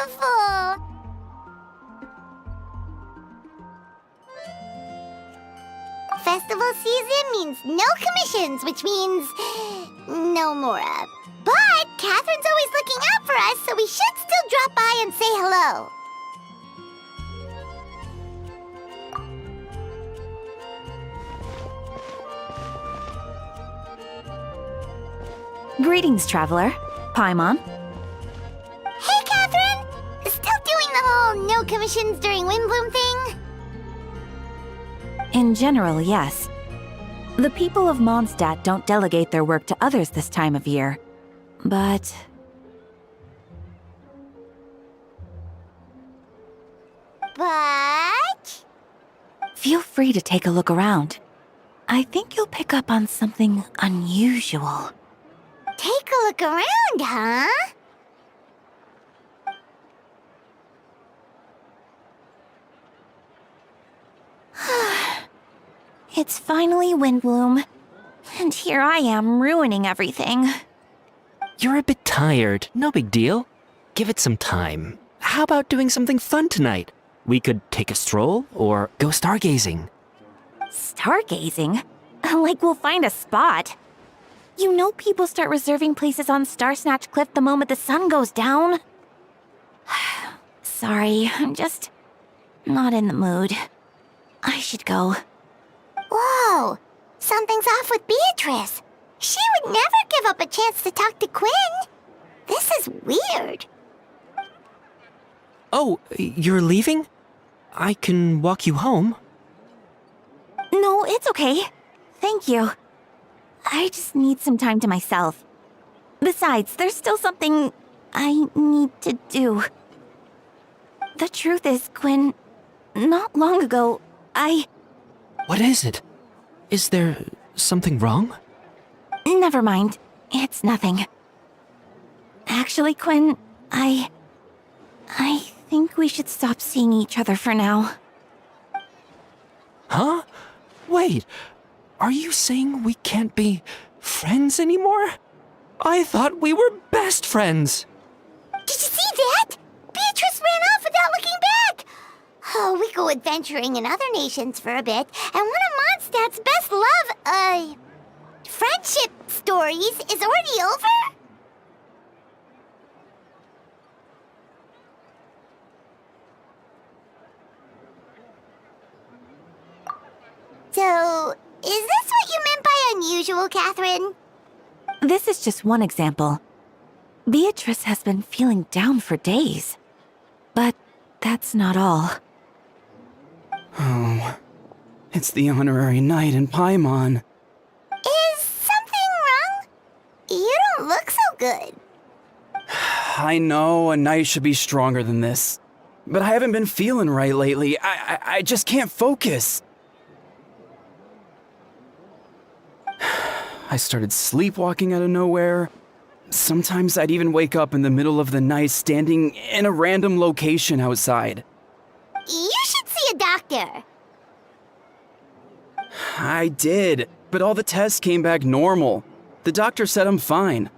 beautiful! Festival season means no commissions, which means no Mora. But Catherine's always looking out for us, so we should still drop by and say hello. Greetings, Traveler. Paimon. Hey, Catherine! Still doing the whole no commissions during Windblume thing? In general, yes. The people of Mondstadt don't delegate their work to others this time of year. But... Feel free to take a look around. I think you'll pick up on something unusual. Take a look around, huh? It's finally Windblume. And here I am ruining everything. You're a bit tired, no big deal. Give it some time. How about doing something fun tonight? We could take a stroll or go stargazing. Stargazing? Like we'll find a spot. You know people start reserving places on Starsnatch Cliff the moment the sun goes down. Sorry, I'm just not in the mood. I should go. Whoa! Something's off with Beatrice. She would never give up a chance to talk to Quinn. This is weird. Oh, you're leaving? I can walk you home. No, it's okay. Thank you. I just need some time to myself. Besides, there's still something I need to do. The truth is, Quinn, not long ago, What is it? Is there something wrong? Never mind. It's nothing. Actually, Quinn, I think we should stop seeing each other for now. Huh? Wait, are you saying we can't be friends anymore? I thought we were best friends. Did you see that? Beatrice ran off without looking back. Oh, we go adventuring in other nations for a bit, and one of Mondstadt's best friendship stories is already over? So, is this what you meant by unusual, Catherine? This is just one example. Beatrice has been feeling down for days. But that's not all. Oh, it's the honorary knight in Paimon. Is something wrong? You don't look so good. I know a knight should be stronger than this, but I haven't been feeling right lately. I just can't focus. I started sleepwalking out of nowhere. Sometimes I'd even wake up in the middle of the night standing in a random location outside. You should see a doctor. I did, but all the tests came back normal. The doctor said I'm fine.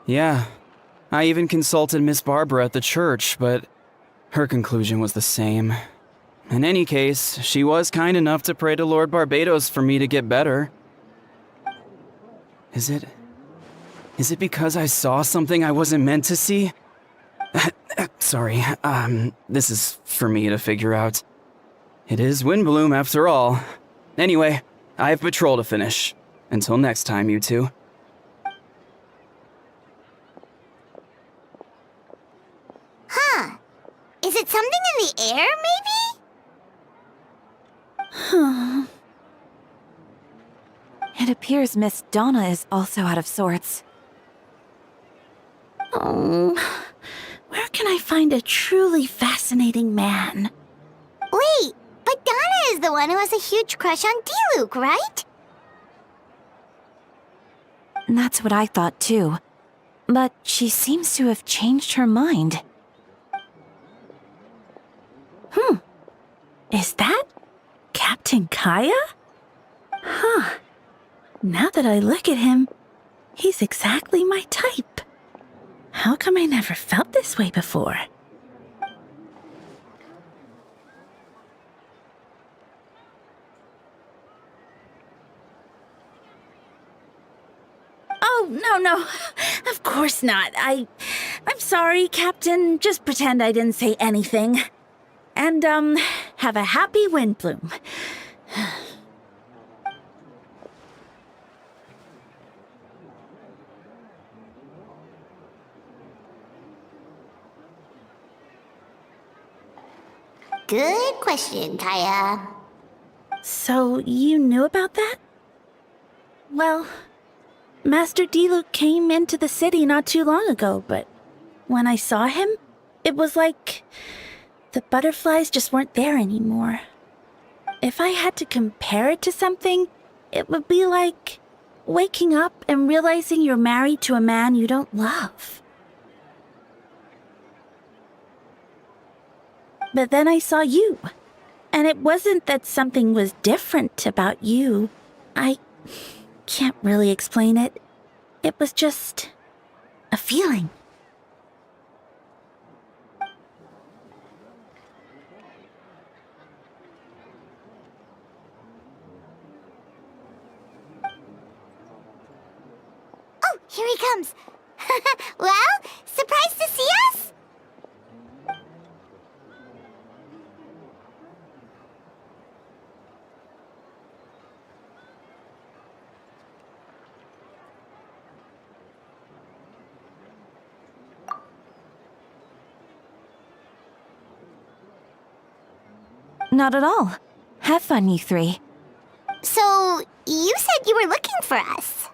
Yeah, I even consulted Miss Barbara at the church, but her conclusion was the same. In any case, she was kind enough to pray to Lord Barbados for me to get better. Is it because I saw something I wasn't meant to see? Sorry, this is for me to figure out. It is Windblume after all. Anyway, I have patrol to finish. Until next time, you two. Huh. Is it something in the air, maybe? It appears Miss Donna is also out of sorts. Oh, where can I find a truly fascinating man? Wait, but Donna is the one who has a huge crush on Diluc, right? That's what I thought too. But she seems to have changed her mind. Is that Captain Kaya? Huh. Now that I look at him, he's exactly my type. How come I never felt this way before? Oh, no. Of course not. I'm sorry, Captain. Just pretend I didn't say anything. And, have a happy Windblume. Good question, Kaya. So, you knew about that? Well, Master Diluc came into the city not too long ago, but when I saw him, it was like the butterflies just weren't there anymore. If I had to compare it to something, it would be like waking up and realizing you're married to a man you don't love. But then I saw you, and it wasn't that something was different about you. I can't really explain it. It was just a feeling. Oh, here he comes. Well, surprised to see us? Not at all. Have fun, you three. So, you said you were looking for us.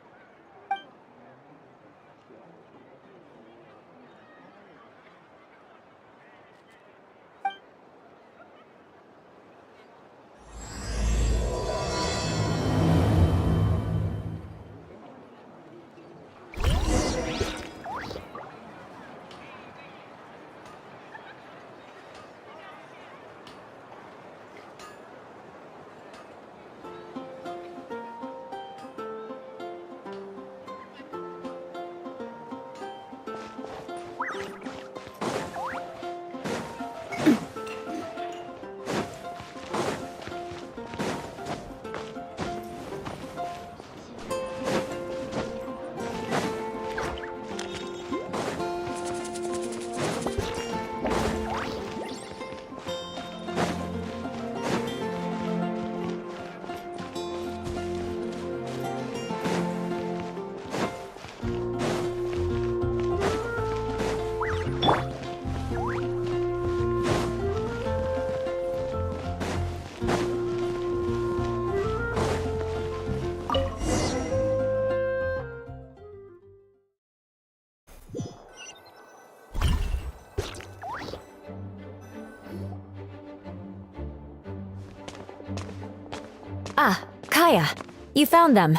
Ah, Kaya, you found them.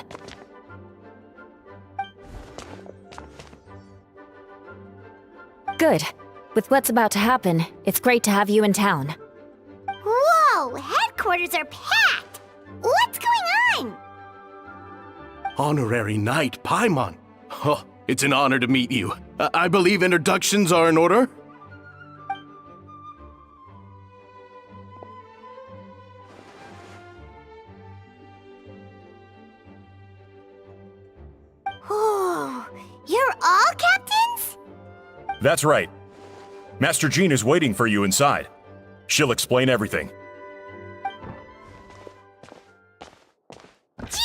Good. With what's about to happen, it's great to have you in town. Whoa, headquarters are packed! What's going on? Honorary Knight Paimon. Oh, it's an honor to meet you. I believe introductions are in order? Oh, you're all captains? That's right. Master Jean is waiting for you inside. She'll explain everything. Jean!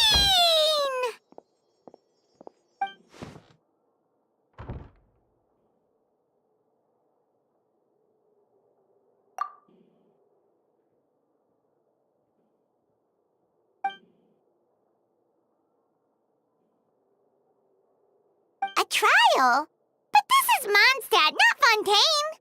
trial? But this is Mondstadt, not Fontaine!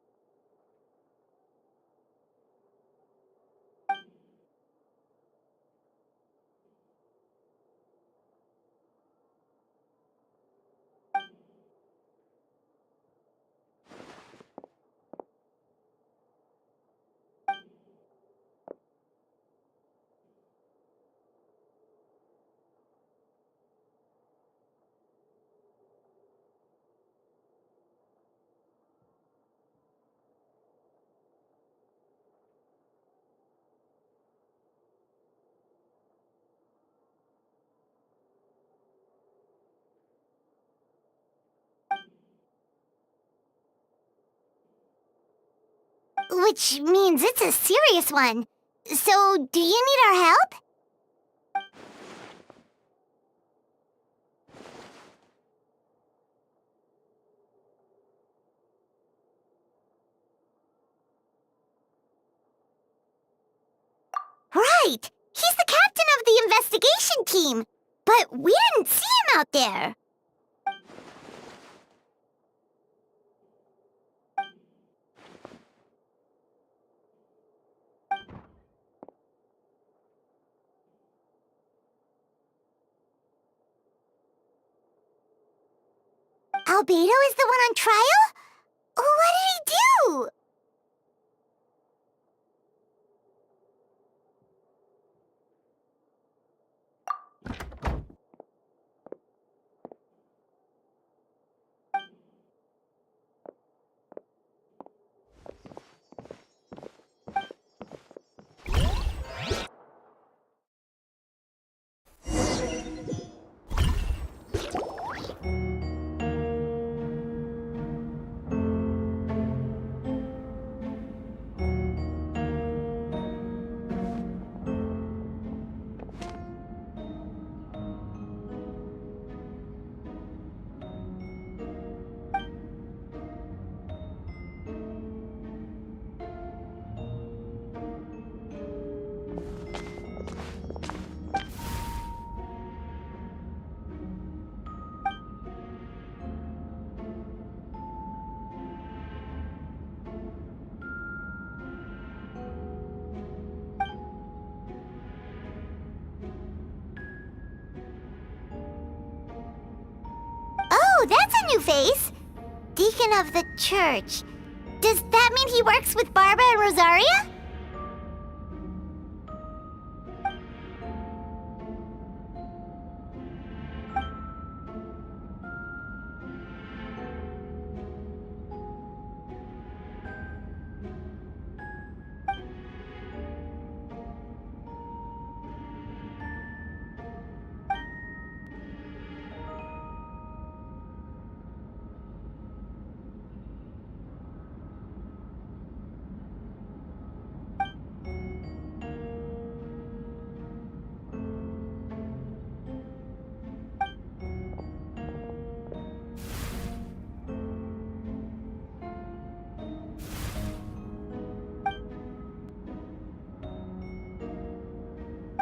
Which means it's a serious one. So, do you need our help? Right! He's the captain of the investigation team! But we didn't see him out there! Albedo is the one on trial? What did he do? Oh, that's a new face! Deacon of the church. Does that mean he works with Barbara and Rosaria?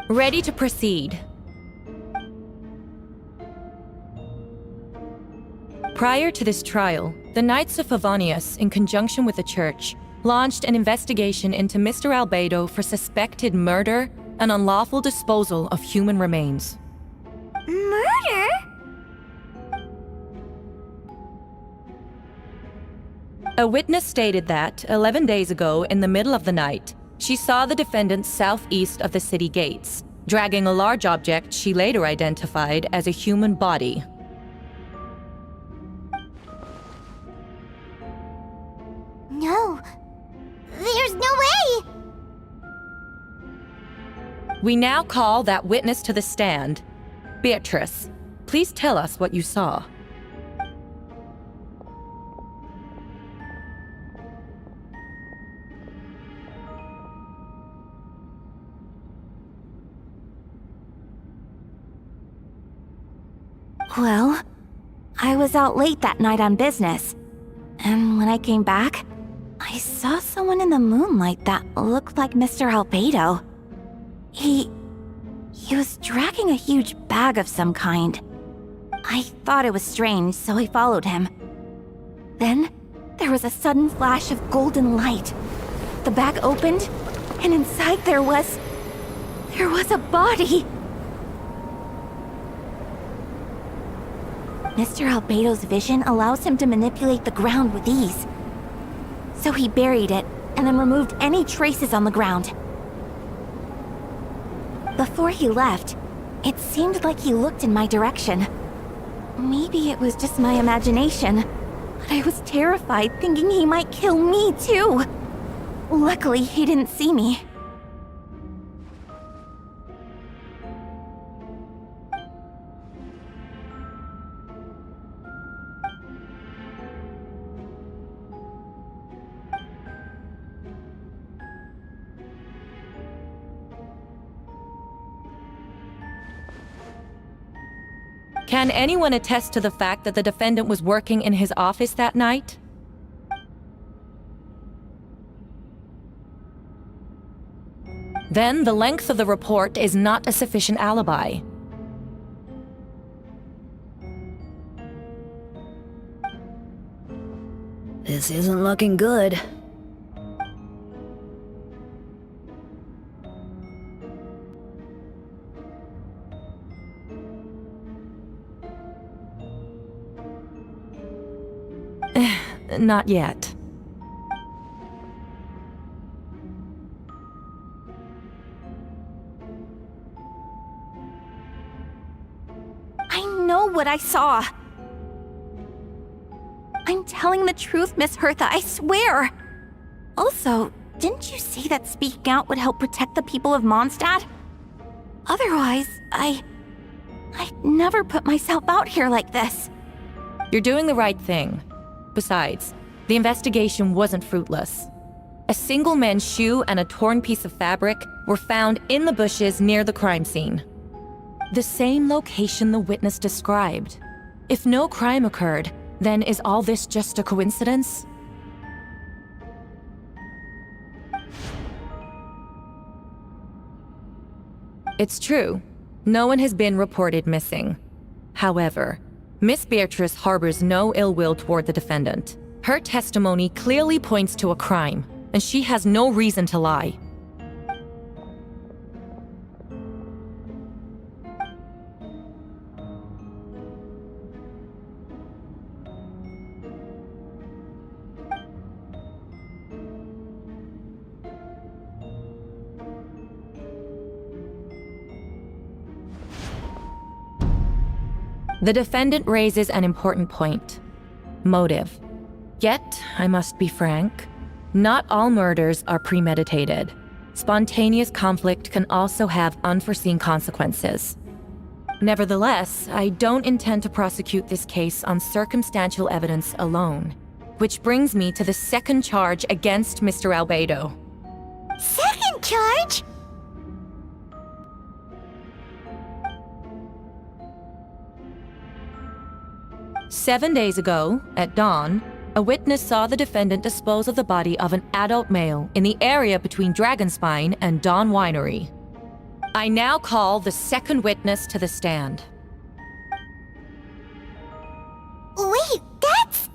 Ready to proceed. Prior to this trial, the Knights of Favonius, in conjunction with the Church, launched an investigation into Mr. Albedo for suspected murder and unlawful disposal of human remains. Murder? A witness stated that, 11 days ago, in the middle of the night, she saw the defendant southeast of the city gates, dragging a large object she later identified as a human body. No. There's no way! We now call that witness to the stand. Beatrice, please tell us what you saw. Well, I was out late that night on business, and when I came back, I saw someone in the moonlight that looked like Mr. Albedo. He was dragging a huge bag of some kind. I thought it was strange, so I followed him. Then, there was a sudden flash of golden light. The bag opened, and inside there was a body! Mr. Albedo's vision allows him to manipulate the ground with ease. So he buried it, and then removed any traces on the ground. Before he left, it seemed like he looked in my direction. Maybe it was just my imagination, but I was terrified thinking he might kill me too. Luckily, he didn't see me. Can anyone attest to the fact that the defendant was working in his office that night? Then the length of the report is not a sufficient alibi. This isn't looking good. Not yet. I know what I saw. I'm telling the truth, Miss Hertha, I swear. Also, didn't you say that speaking out would help protect the people of Mondstadt? Otherwise, I'd never put myself out here like this. You're doing the right thing. Besides, the investigation wasn't fruitless. A single man's shoe and a torn piece of fabric were found in the bushes near the crime scene. The same location the witness described. If no crime occurred, then is all this just a coincidence? It's true. No one has been reported missing. However, Miss Beatrice harbors no ill will toward the defendant. Her testimony clearly points to a crime, and she has no reason to lie. The defendant raises an important point: motive. Yet, I must be frank, not all murders are premeditated. Spontaneous conflict can also have unforeseen consequences. Nevertheless, I don't intend to prosecute this case on circumstantial evidence alone. Which brings me to the second charge against Mr. Albedo. Second charge? 7 days ago, at dawn, a witness saw the defendant dispose of the body of an adult male in the area between Dragonspine and Dawn Winery. I now call the second witness to the stand. Wait, that's...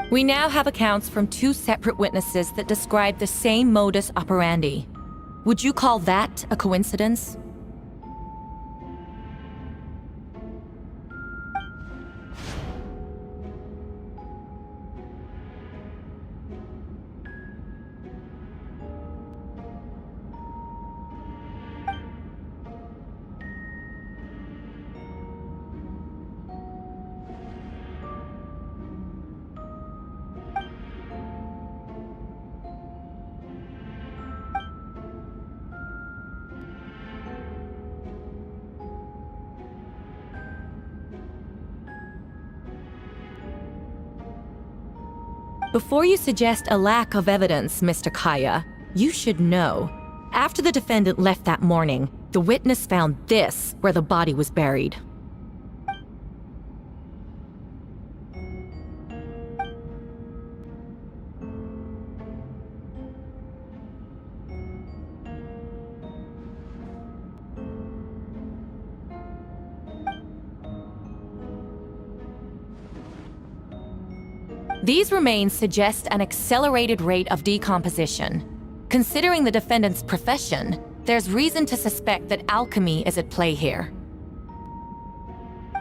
We now have accounts from two separate witnesses that describe the same modus operandi. Would you call that a coincidence? Before you suggest a lack of evidence, Mr. Kaya, you should know. After the defendant left that morning, the witness found this where the body was buried. These remains suggest an accelerated rate of decomposition. Considering the defendant's profession, there's reason to suspect that alchemy is at play here.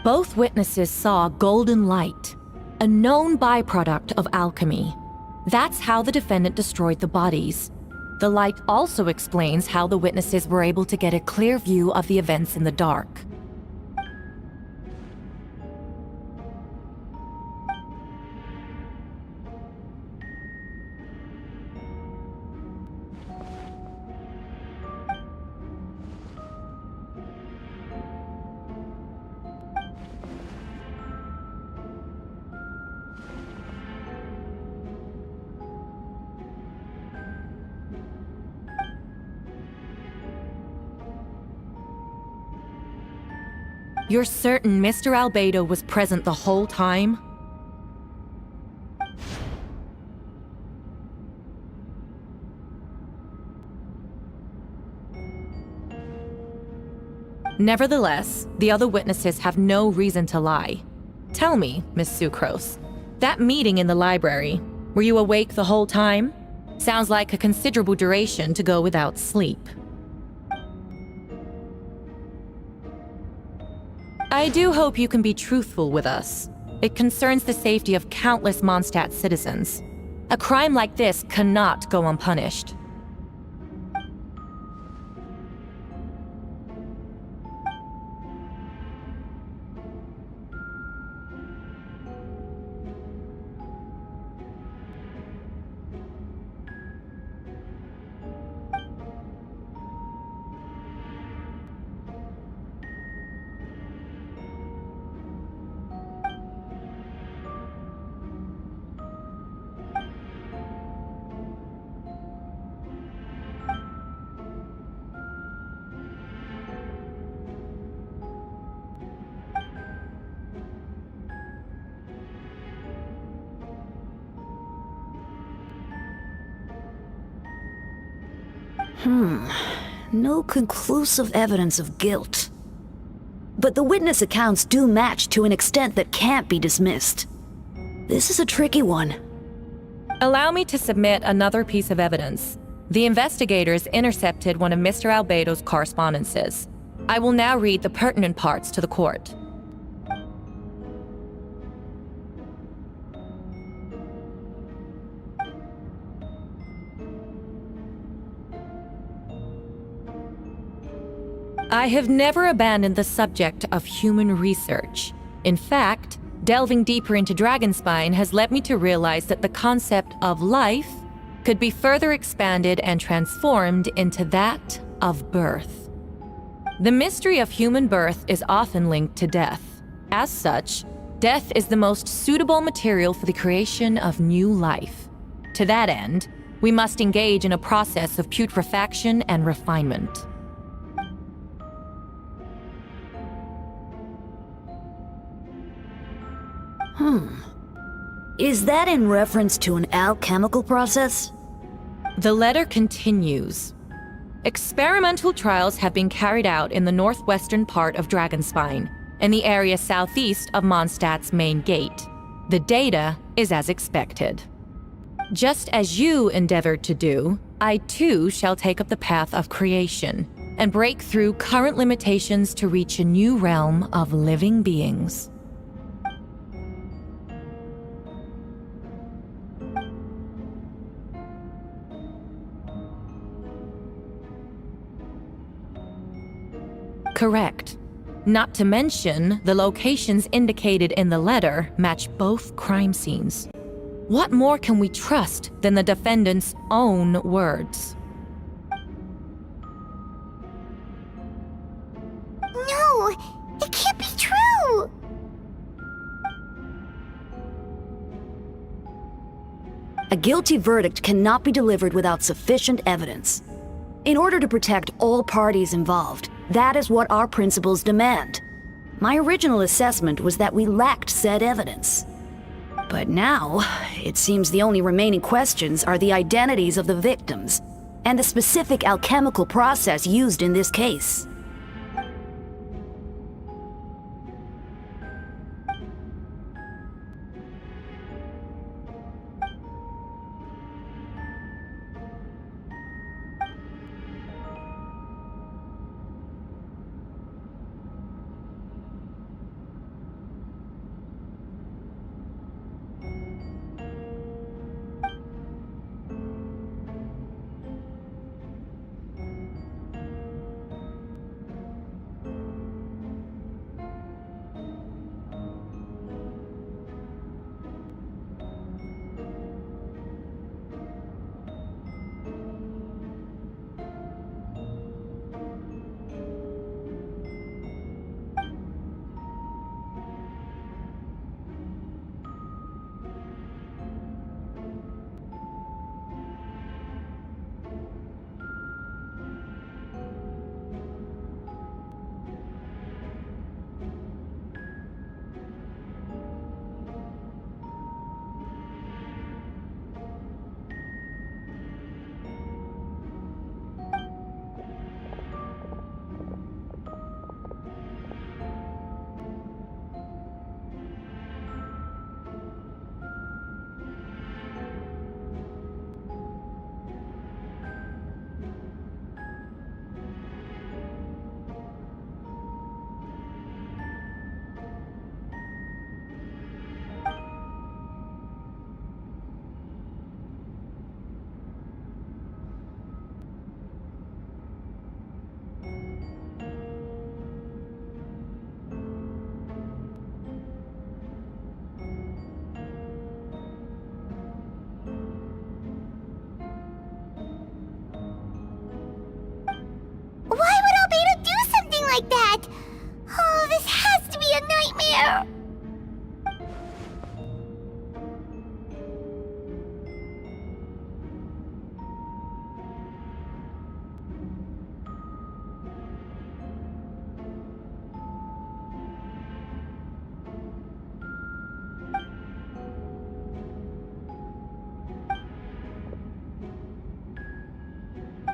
Both witnesses saw golden light, a known byproduct of alchemy. That's how the defendant destroyed the bodies. The light also explains how the witnesses were able to get a clear view of the events in the dark. You're certain Mr. Albedo was present the whole time? Nevertheless, the other witnesses have no reason to lie. Tell me, Miss Sucrose, that meeting in the library, were you awake the whole time? Sounds like a considerable duration to go without sleep. I do hope you can be truthful with us. It concerns the safety of countless Mondstadt citizens. A crime like this cannot go unpunished. No conclusive evidence of guilt. But the witness accounts do match to an extent that can't be dismissed. This is a tricky one. Allow me to submit another piece of evidence. The investigators intercepted one of Mr. Albedo's correspondences. I will now read the pertinent parts to the court. I have never abandoned the subject of human research. In fact, delving deeper into Dragonspine has led me to realize that the concept of life could be further expanded and transformed into that of birth. The mystery of human birth is often linked to death. As such, death is the most suitable material for the creation of new life. To that end, we must engage in a process of putrefaction and refinement. Is that in reference to an alchemical process? The letter continues. Experimental trials have been carried out in the northwestern part of Dragonspine, in the area southeast of Mondstadt's main gate. The data is as expected. Just as you endeavored to do, I too shall take up the path of creation and break through current limitations to reach a new realm of living beings. Correct. Not to mention, the locations indicated in the letter match both crime scenes. What more can we trust than the defendant's own words? No, it can't be true! A guilty verdict cannot be delivered without sufficient evidence. In order to protect all parties involved, that is what our principles demand. My original assessment was that we lacked said evidence. But now, it seems the only remaining questions are the identities of the victims and the specific alchemical process used in this case. Why would Albedo do something like that? Oh, this has to be a nightmare!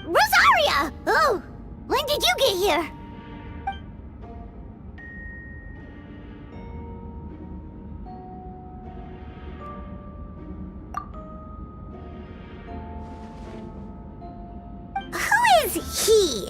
Rosaria! Oh, when did you get here? Who is he?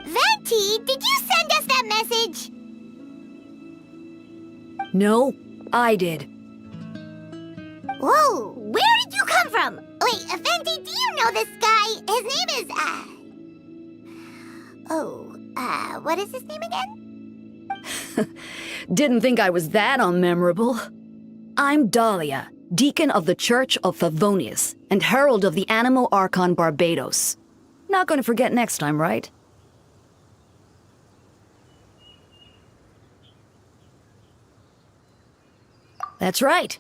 Venti, did you send us that message? No, I did. Whoa, where did you come from? Wait, Venti, do you know this guy? His name is, what is his name again? Didn't think I was that unmemorable. I'm Dahlia, Deacon of the Church of Favonius, and Herald of the Anemo Archon Barbados. Not gonna forget next time, right? That's right.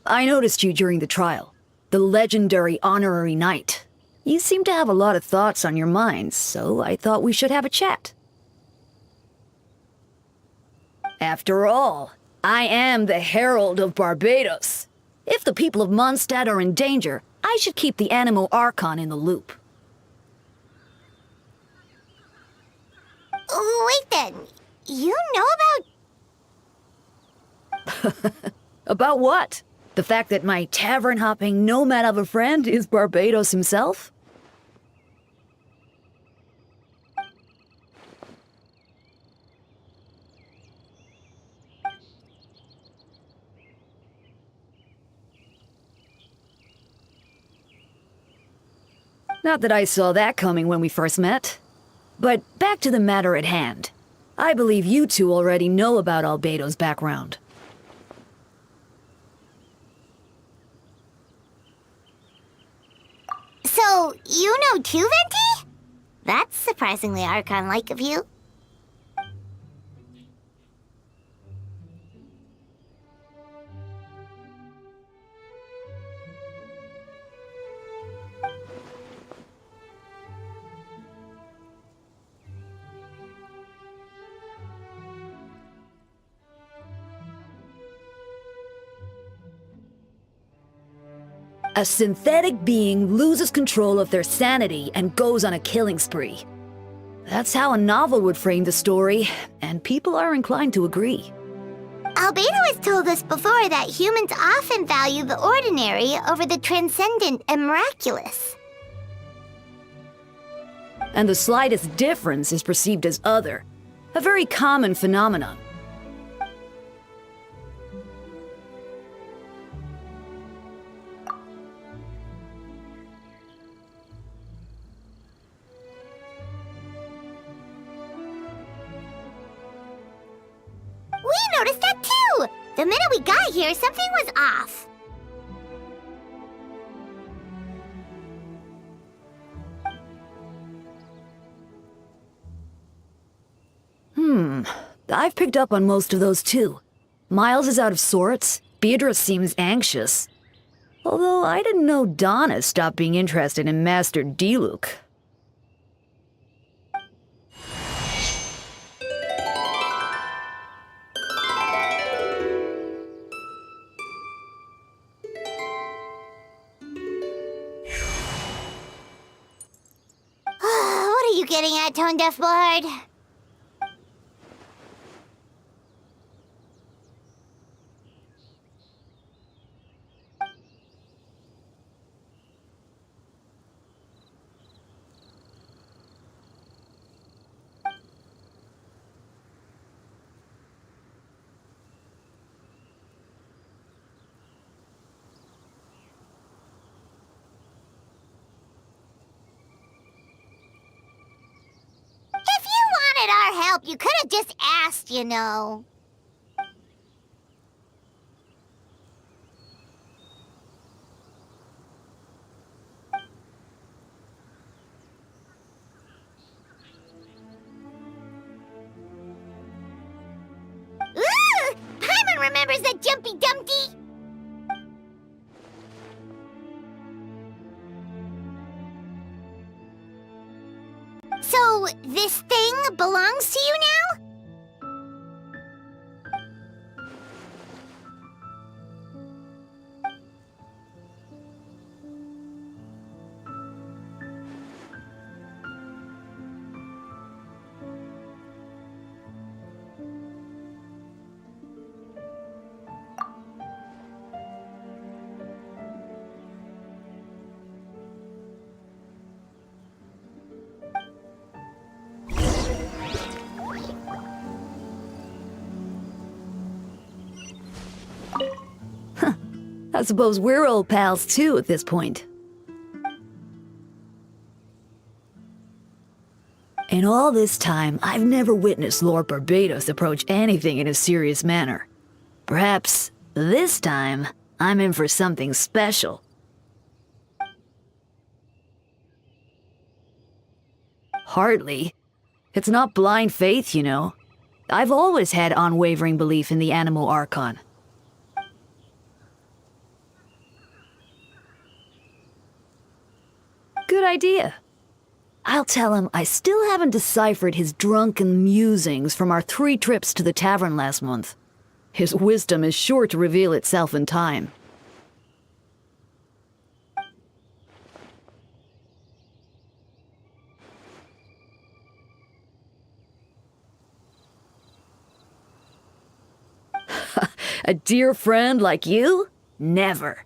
I noticed you during the trial. The legendary honorary knight. You seem to have a lot of thoughts on your mind, so I thought we should have a chat. After all, I am the Herald of Barbados. If the people of Mondstadt are in danger, I should keep the Anemo Archon in the loop. Wait then, you know about... About what? The fact that my tavern-hopping nomad of a friend is Barbados himself? Not that I saw that coming when we first met. But back to the matter at hand. I believe you two already know about Albedo's background. So, you know too, Venti? That's surprisingly Archon-like of you. A synthetic being loses control of their sanity and goes on a killing spree. That's how a novel would frame the story, and people are inclined to agree. Albedo has told us before that humans often value the ordinary over the transcendent and miraculous. And the slightest difference is perceived as other, a very common phenomenon. We noticed that too! The minute we got here, something was off. I've picked up on most of those too. Miles is out of sorts, Beatrice seems anxious. Although I didn't know Donna stopped being interested in Master Diluc. What are you getting at, Tone Deaf Bard? Our help, you could have just asked, you know. Ooh! Paimon remembers that Jumpy Dumpty! So, this thing belongs to you now? I suppose we're old pals too at this point. In all this time, I've never witnessed Lord Barbados approach anything in a serious manner. Perhaps this time, I'm in for something special. Hardly. It's not blind faith, you know. I've always had unwavering belief in the Anemo Archon. Good idea. I'll tell him I still haven't deciphered his drunken musings from our 3 trips to the tavern last month. His wisdom is sure to reveal itself in time. A dear friend like you? Never.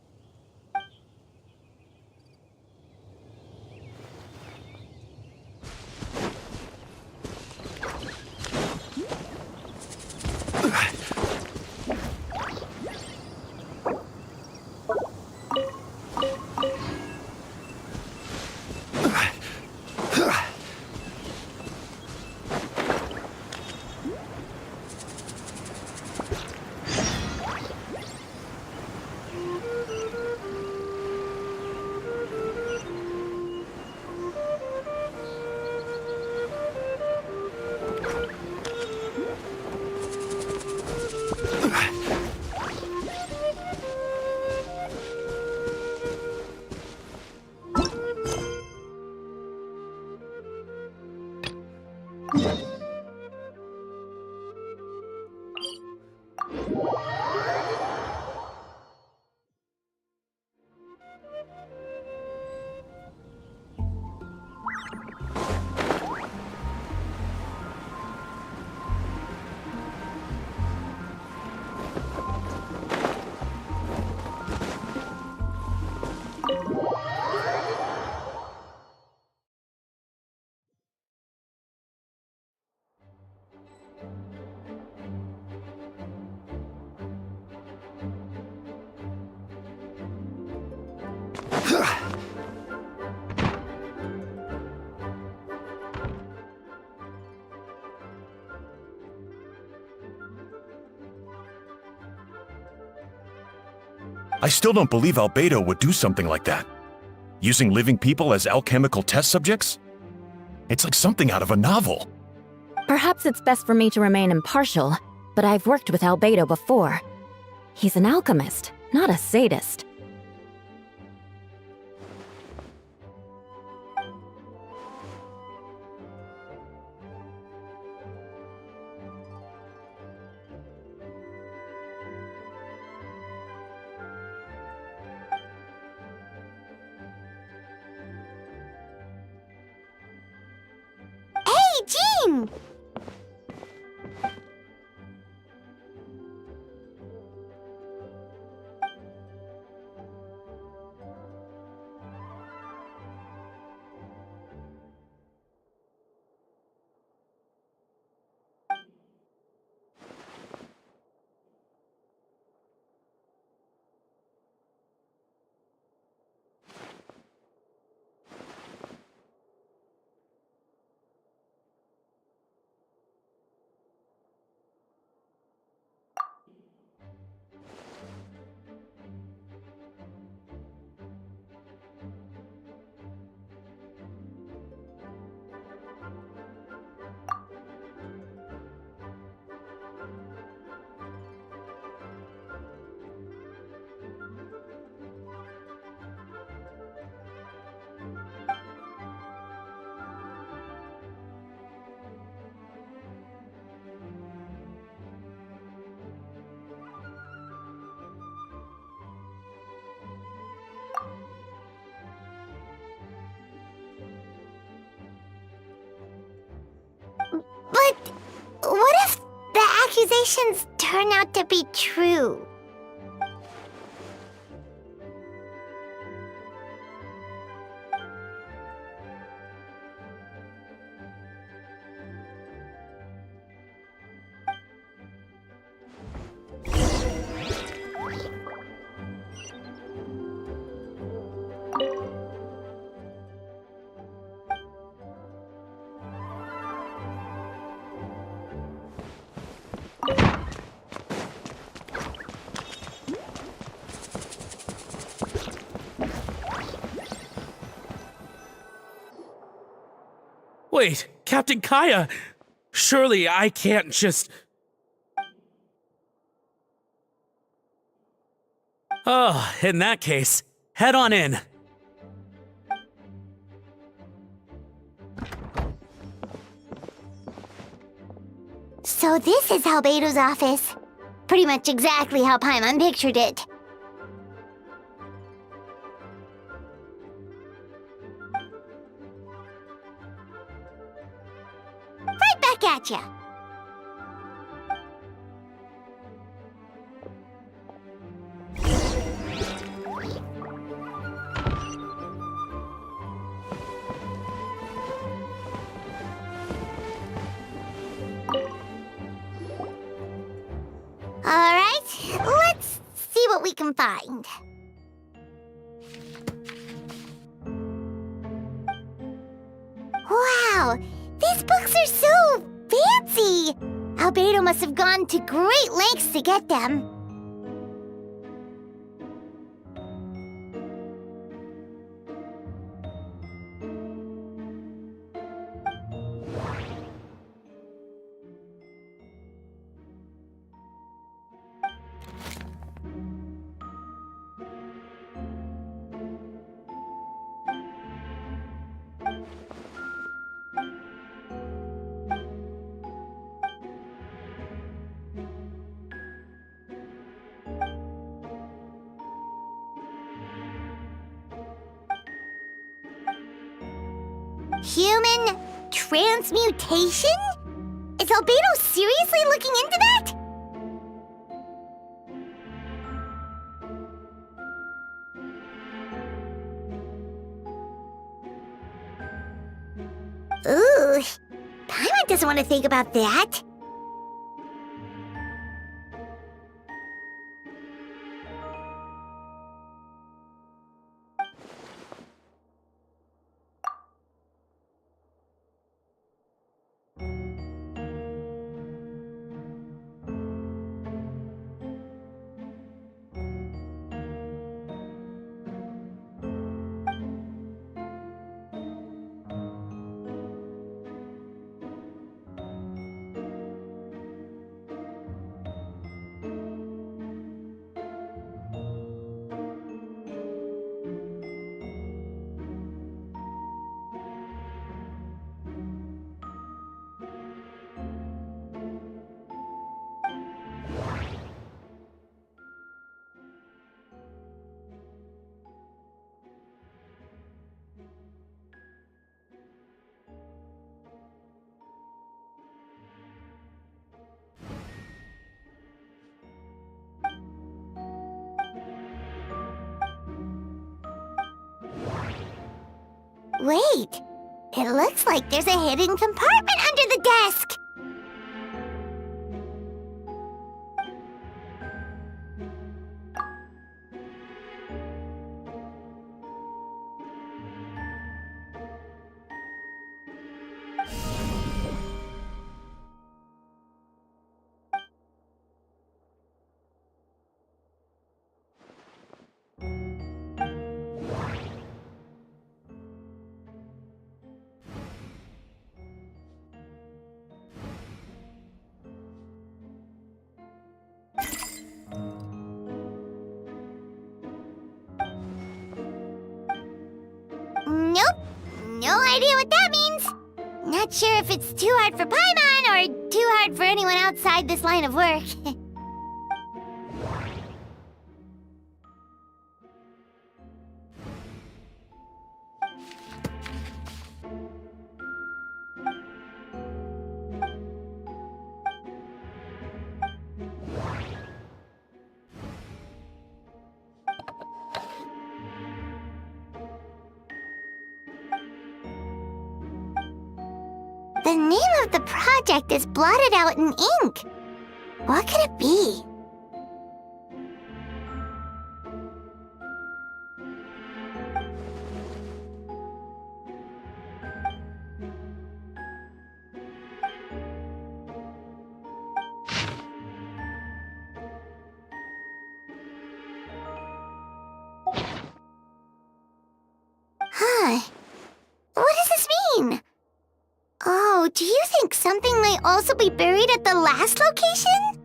I still don't believe Albedo would do something like that. Using living people as alchemical test subjects? It's like something out of a novel. Perhaps it's best for me to remain impartial, but I've worked with Albedo before. He's an alchemist, not a sadist. Jean! But what if the accusations turn out to be true? Wait, Captain Kaya! Surely I can't just... Oh, in that case, head on in. So this is Albedo's office. Pretty much exactly how Paimon pictured it. Right back at ya. Alright, let's see what we can find. Wow, these books are so fancy! Albedo must have gone to great lengths to get them. Human transmutation? Is Albedo seriously looking into that? Ooh, Paimon doesn't want to think about that. Wait, it looks like there's a hidden compartment under the desk. Nope, no idea what that means. Not sure if it's too hard for Paimon or too hard for anyone outside this line of work. The name of the project is blotted out in ink. What could it be? Huh. What does this mean? Oh, do you think something might also be buried at the last location?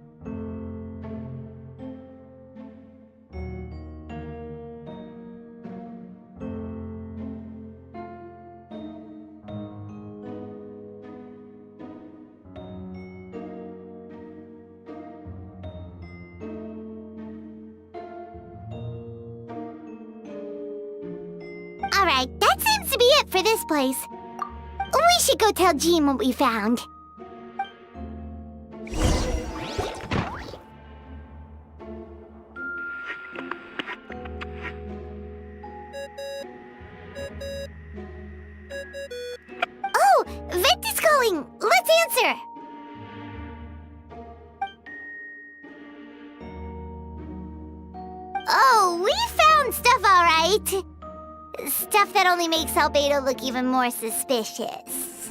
for this place. We should go tell Jean what we found. Oh, Venti's calling! Let's answer! Oh, we found stuff all right. Stuff that only makes Albedo look even more suspicious.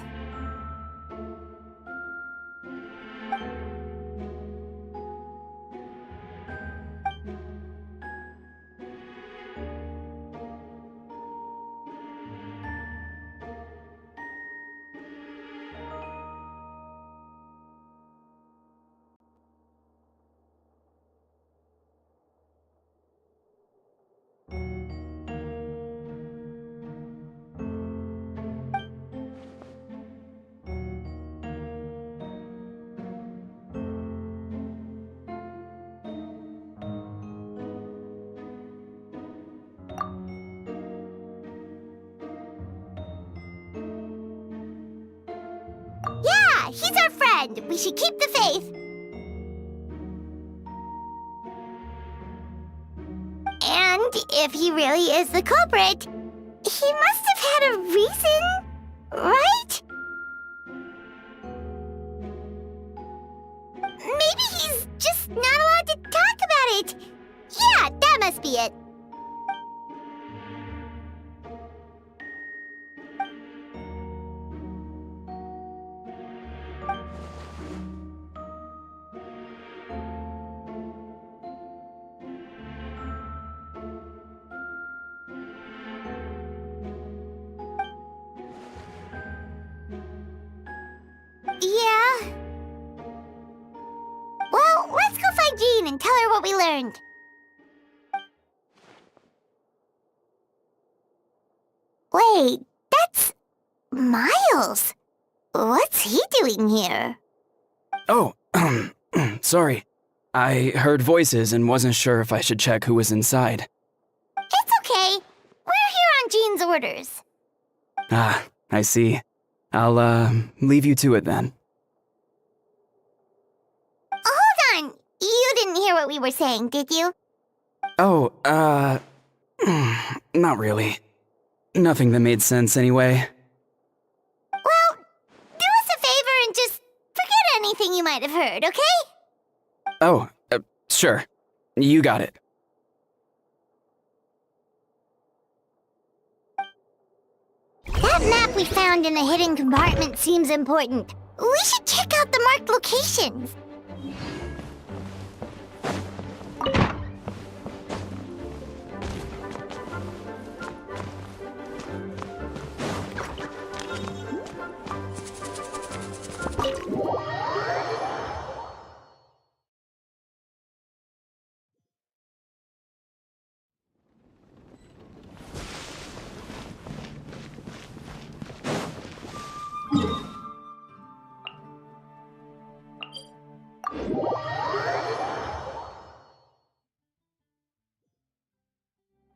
Yeah, he's our friend. We should keep the faith. And if he really is the culprit, he must have had a reason, right? Maybe he's just not allowed to talk about it. Yeah, that must be it. Yeah. Well, let's go find Jean and tell her what we learned. Wait, that's Miles. What's he doing here? Oh, sorry. I heard voices and wasn't sure if I should check who was inside. It's okay. We're here on Jean's orders. Ah, I see. I'll, leave you to it then. Hold on. You didn't hear what we were saying, did you? Oh, not really. Nothing that made sense anyway. Well, do us a favor and just forget anything you might have heard, okay? Oh, sure. You got it. That map we found in the hidden compartment seems important. We should check out the marked locations.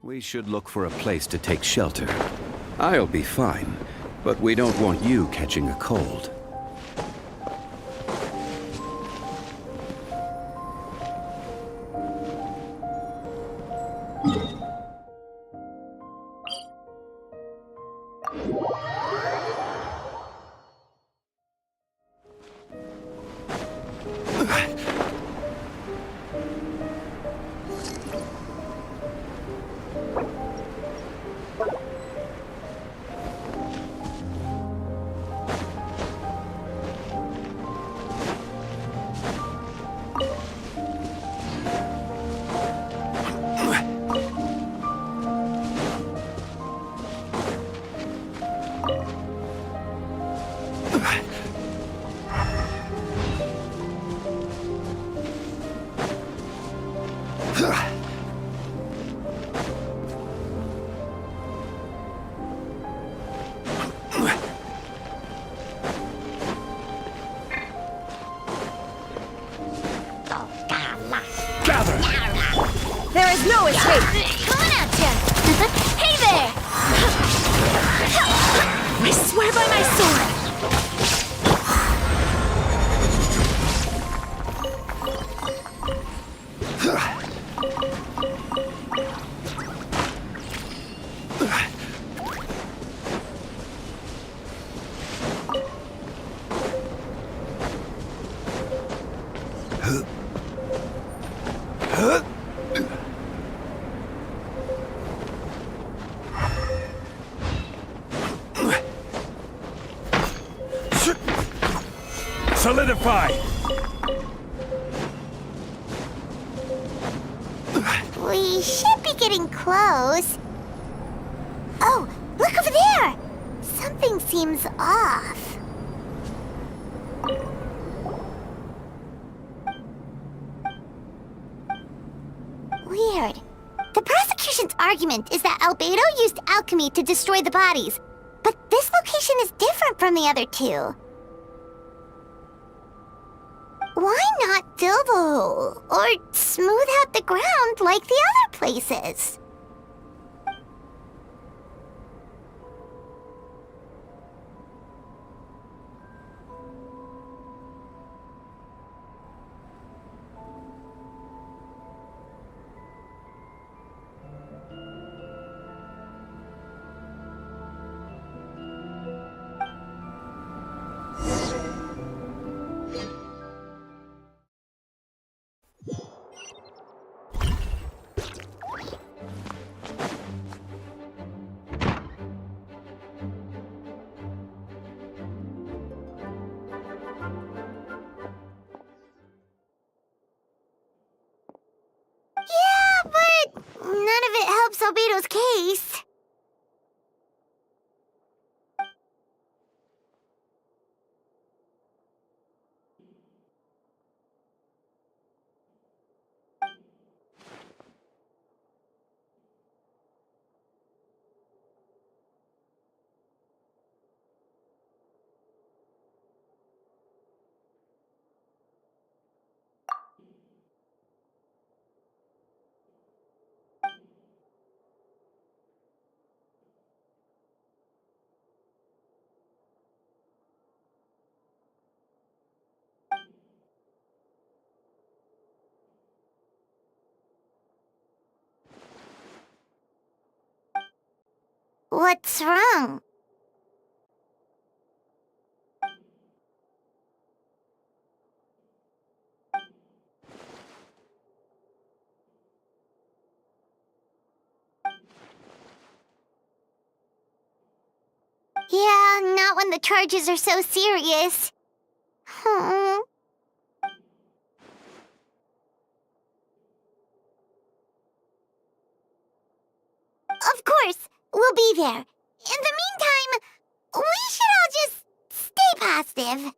We should look for a place to take shelter. I'll be fine, but we don't want you catching a cold. There is no escape! Coming at ya! Hey there! Solidify! We should be getting close. Oh, look over there! Something seems off. Weird. The prosecution's argument is that Albedo used alchemy to destroy the bodies, but this location is different from the other two. Why not fill the hole, or smooth out the ground like the other places? Yeah, but none of it helps Albedo's case. What's wrong? Yeah, not when the charges are so serious. Hmm. Of course, we'll be there. In the meantime, we should all just stay positive.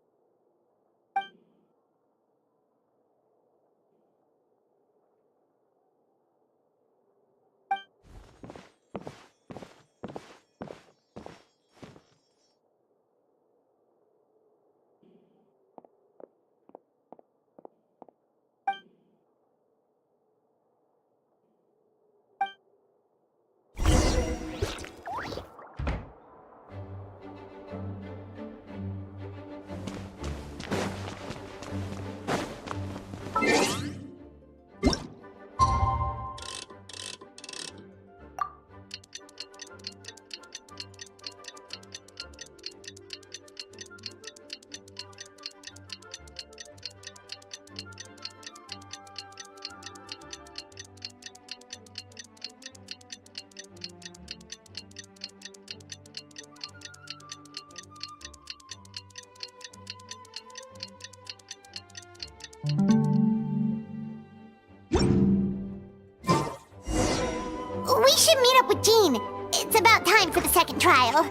We should meet up with Jean. It's about time for the second trial.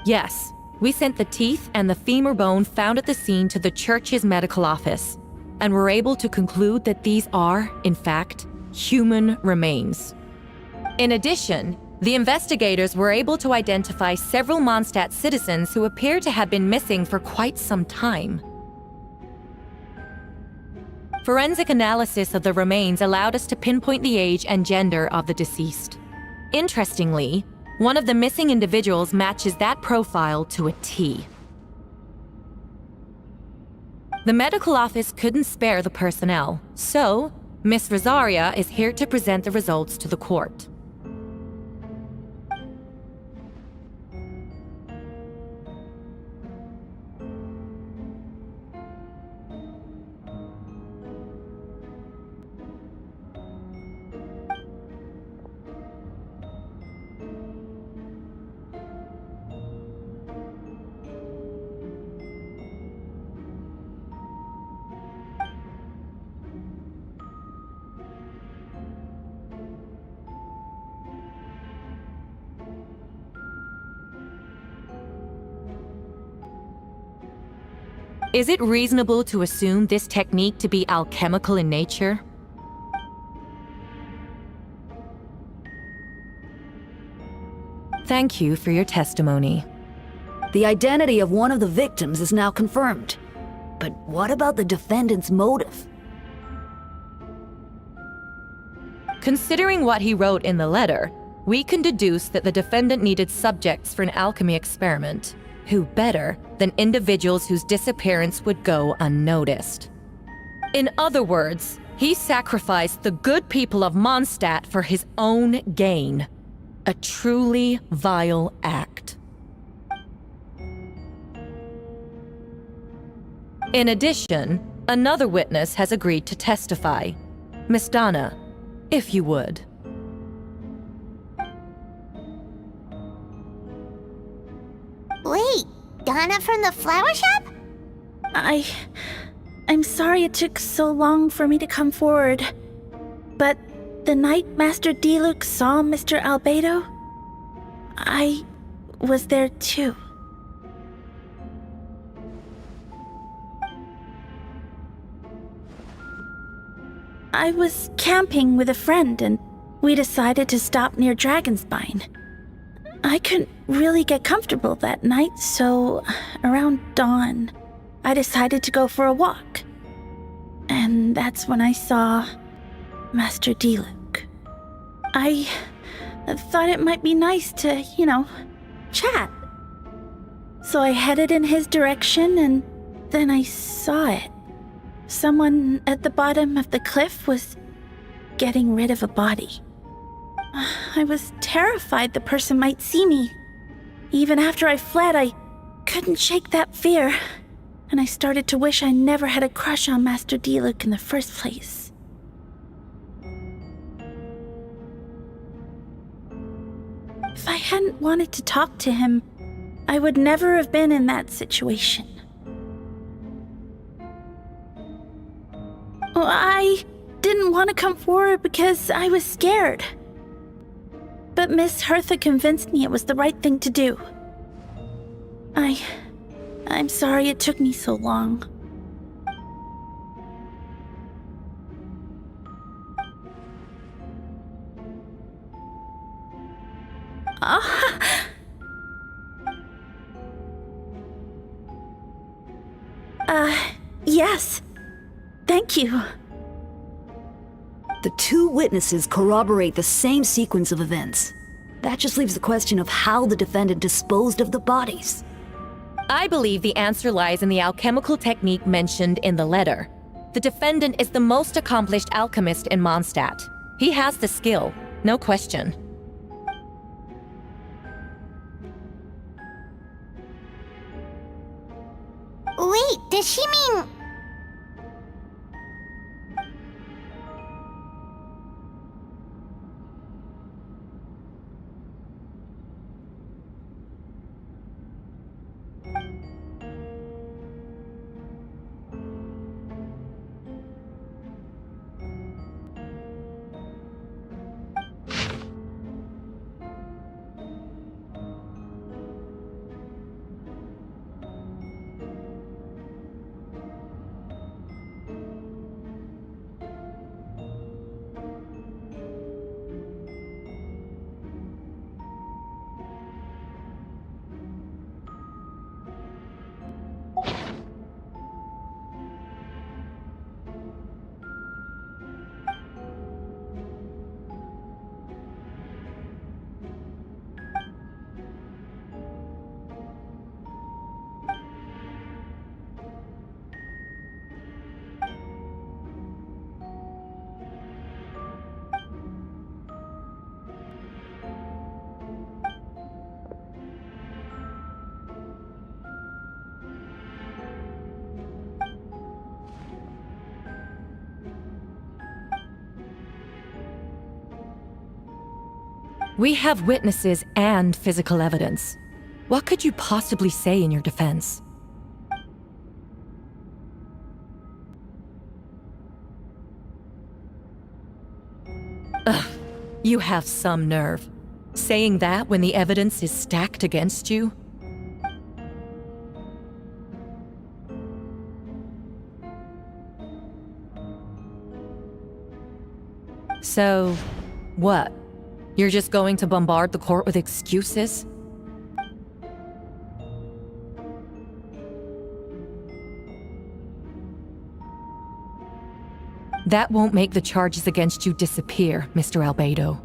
Yes, we sent the teeth and the femur bone found at the scene to the church's medical office, and were able to conclude that these are, in fact, human remains. In addition, the investigators were able to identify several Mondstadt citizens who appear to have been missing for quite some time. Forensic analysis of the remains allowed us to pinpoint the age and gender of the deceased. Interestingly, one of the missing individuals matches that profile to a T. The medical office couldn't spare the personnel, so Miss Rosaria is here to present the results to the court. Is it reasonable to assume this technique to be alchemical in nature? Thank you for your testimony. The identity of one of the victims is now confirmed. But what about the defendant's motive? Considering what he wrote in the letter, we can deduce that the defendant needed subjects for an alchemy experiment. Who better than individuals whose disappearance would go unnoticed? In other words, he sacrificed the good people of Mondstadt for his own gain. A truly vile act. In addition, another witness has agreed to testify. Miss Donna, if you would. Wait, Donna from the flower shop? I'm sorry it took so long for me to come forward. But the night Master Diluc saw Mr. Albedo, I was there too. I was camping with a friend and we decided to stop near Dragonspine. I couldn't really get comfortable that night, so around dawn, I decided to go for a walk. And that's when I saw Master Diluc. I thought it might be nice to, chat. So I headed in his direction and then I saw it. Someone at the bottom of the cliff was getting rid of a body. I was terrified the person might see me. Even after I fled, I couldn't shake that fear, and I started to wish I never had a crush on Master Diluc in the first place. If I hadn't wanted to talk to him, I would never have been in that situation. Well, I didn't want to come forward because I was scared. But Miss Hertha convinced me it was the right thing to do. I'm sorry it took me so long. Yes. Thank you. The two witnesses corroborate the same sequence of events. That just leaves the question of how the defendant disposed of the bodies. I believe the answer lies in the alchemical technique mentioned in the letter. The defendant is the most accomplished alchemist in Mondstadt. He has the skill, no question. Wait, does she mean... We have witnesses and physical evidence. What could you possibly say in your defense? Ugh, you have some nerve. Saying that when the evidence is stacked against you? So, what? You're just going to bombard the court with excuses? That won't make the charges against you disappear, Mr. Albedo.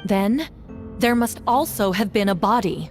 Then, there must also have been a body.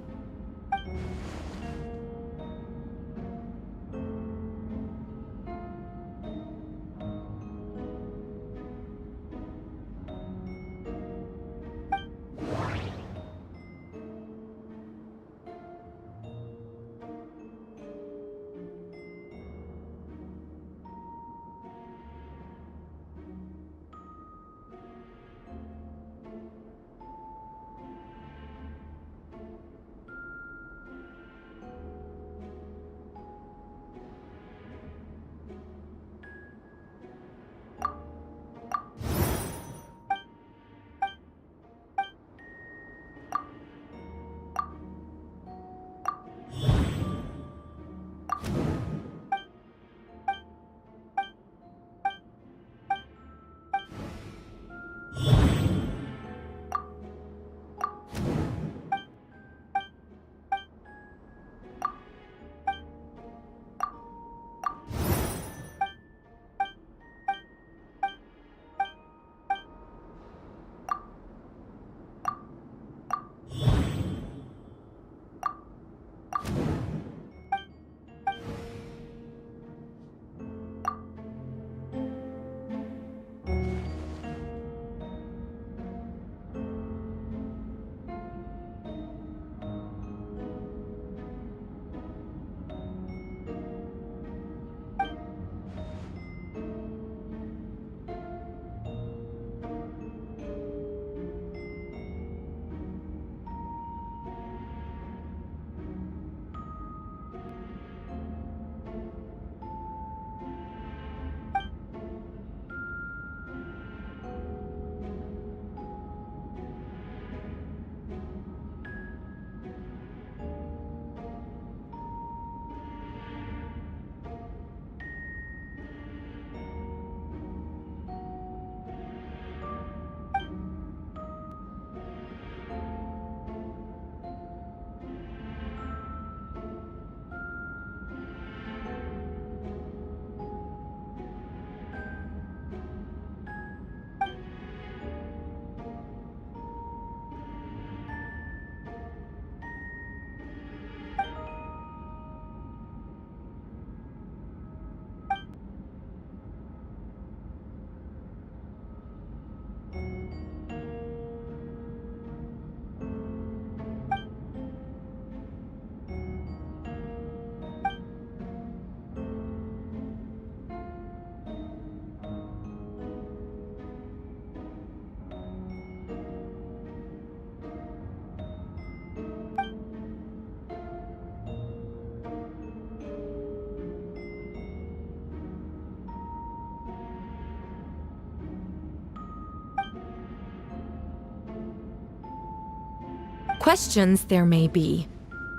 Questions there may be,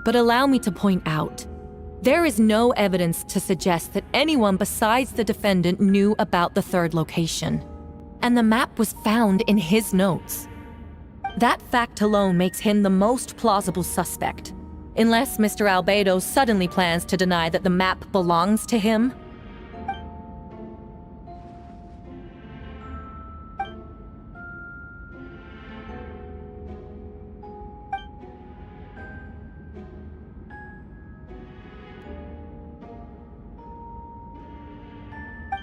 but allow me to point out, there is no evidence to suggest that anyone besides the defendant knew about the third location, and the map was found in his notes. That fact alone makes him the most plausible suspect, unless Mr. Albedo suddenly plans to deny that the map belongs to him.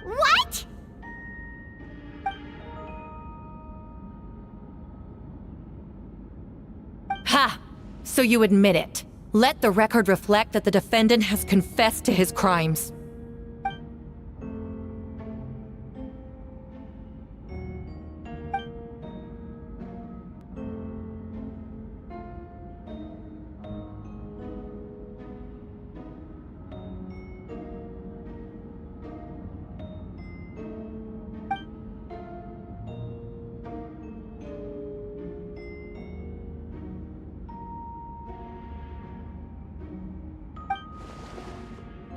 What? Ha! So you admit it. Let the record reflect that the defendant has confessed to his crimes.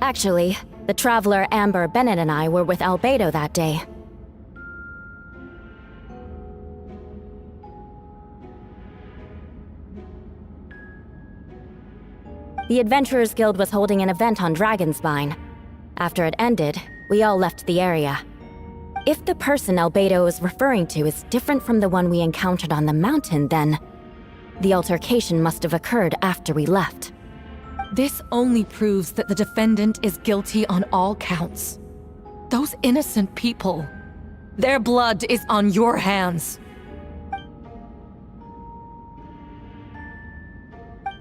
Actually, the Traveler Amber, Bennett, and I were with Albedo that day. The Adventurers Guild was holding an event on Dragonspine. After it ended, we all left the area. If the person Albedo is referring to is different from the one we encountered on the mountain, then the altercation must have occurred after we left. This only proves that the defendant is guilty on all counts. Those innocent people, their blood is on your hands.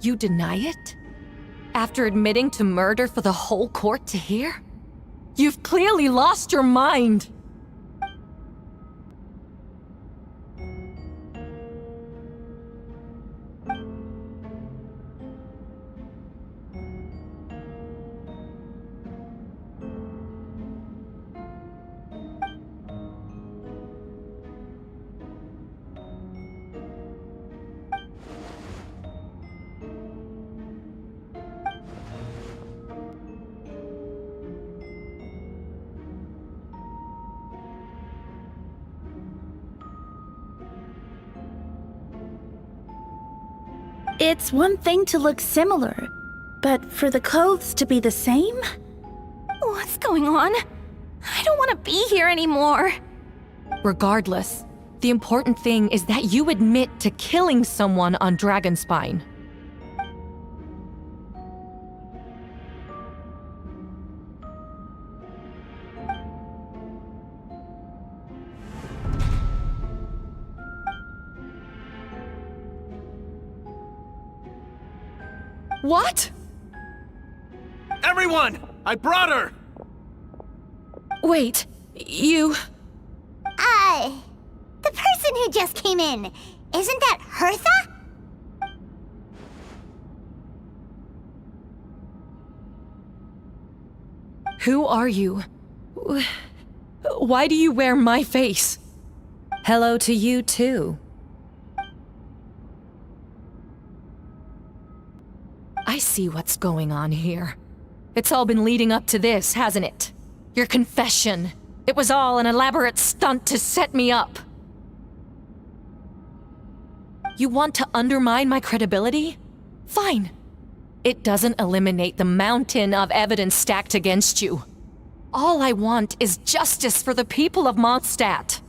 You deny it? After admitting to murder for the whole court to hear? You've clearly lost your mind! It's one thing to look similar, but for the clothes to be the same? What's going on? I don't want to be here anymore. Regardless, the important thing is that you admit to killing someone on Dragonspine. What? Everyone! I brought her! Wait, you... The person who just came in, isn't that Hertha? Who are you? Why do you wear my face? Hello to you, too. I see what's going on here. It's all been leading up to this, hasn't it? Your confession. It was all an elaborate stunt to set me up. You want to undermine my credibility? Fine. It doesn't eliminate the mountain of evidence stacked against you. All I want is justice for the people of Mondstadt.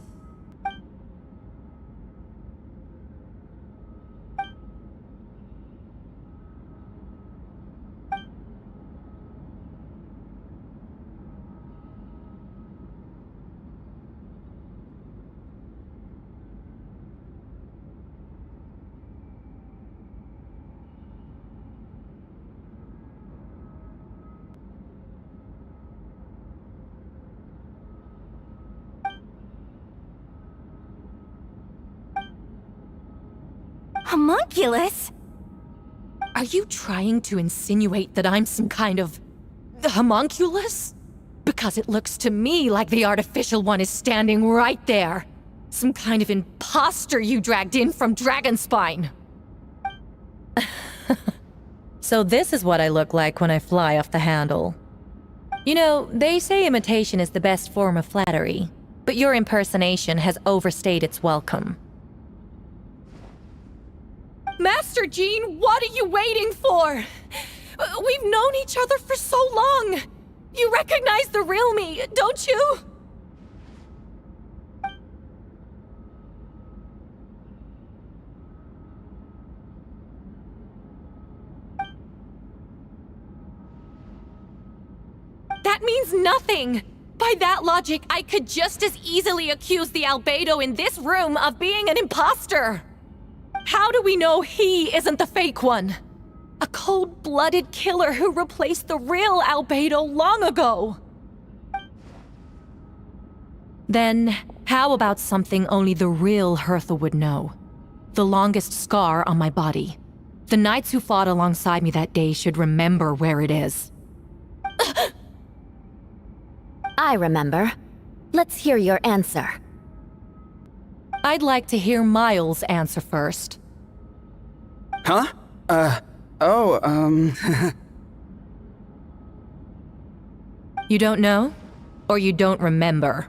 Homunculus? Are you trying to insinuate that I'm some kind of... homunculus? Because it looks to me like the artificial one is standing right there. Some kind of imposter you dragged in from Dragonspine. So this is what I look like when I fly off the handle. You know, they say imitation is the best form of flattery, but your impersonation has overstayed its welcome. Master Jean, what are you waiting for? We've known each other for so long. You recognize the real me, don't you? That means nothing! By that logic, I could just as easily accuse the Albedo in this room of being an imposter! How do we know he isn't the fake one? A cold-blooded killer who replaced the real Albedo long ago! Then, how about something only the real Hertha would know? The longest scar on my body. The knights who fought alongside me that day should remember where it is. I remember. Let's hear your answer. I'd like to hear Miles' answer first. Huh? You don't know? Or you don't remember?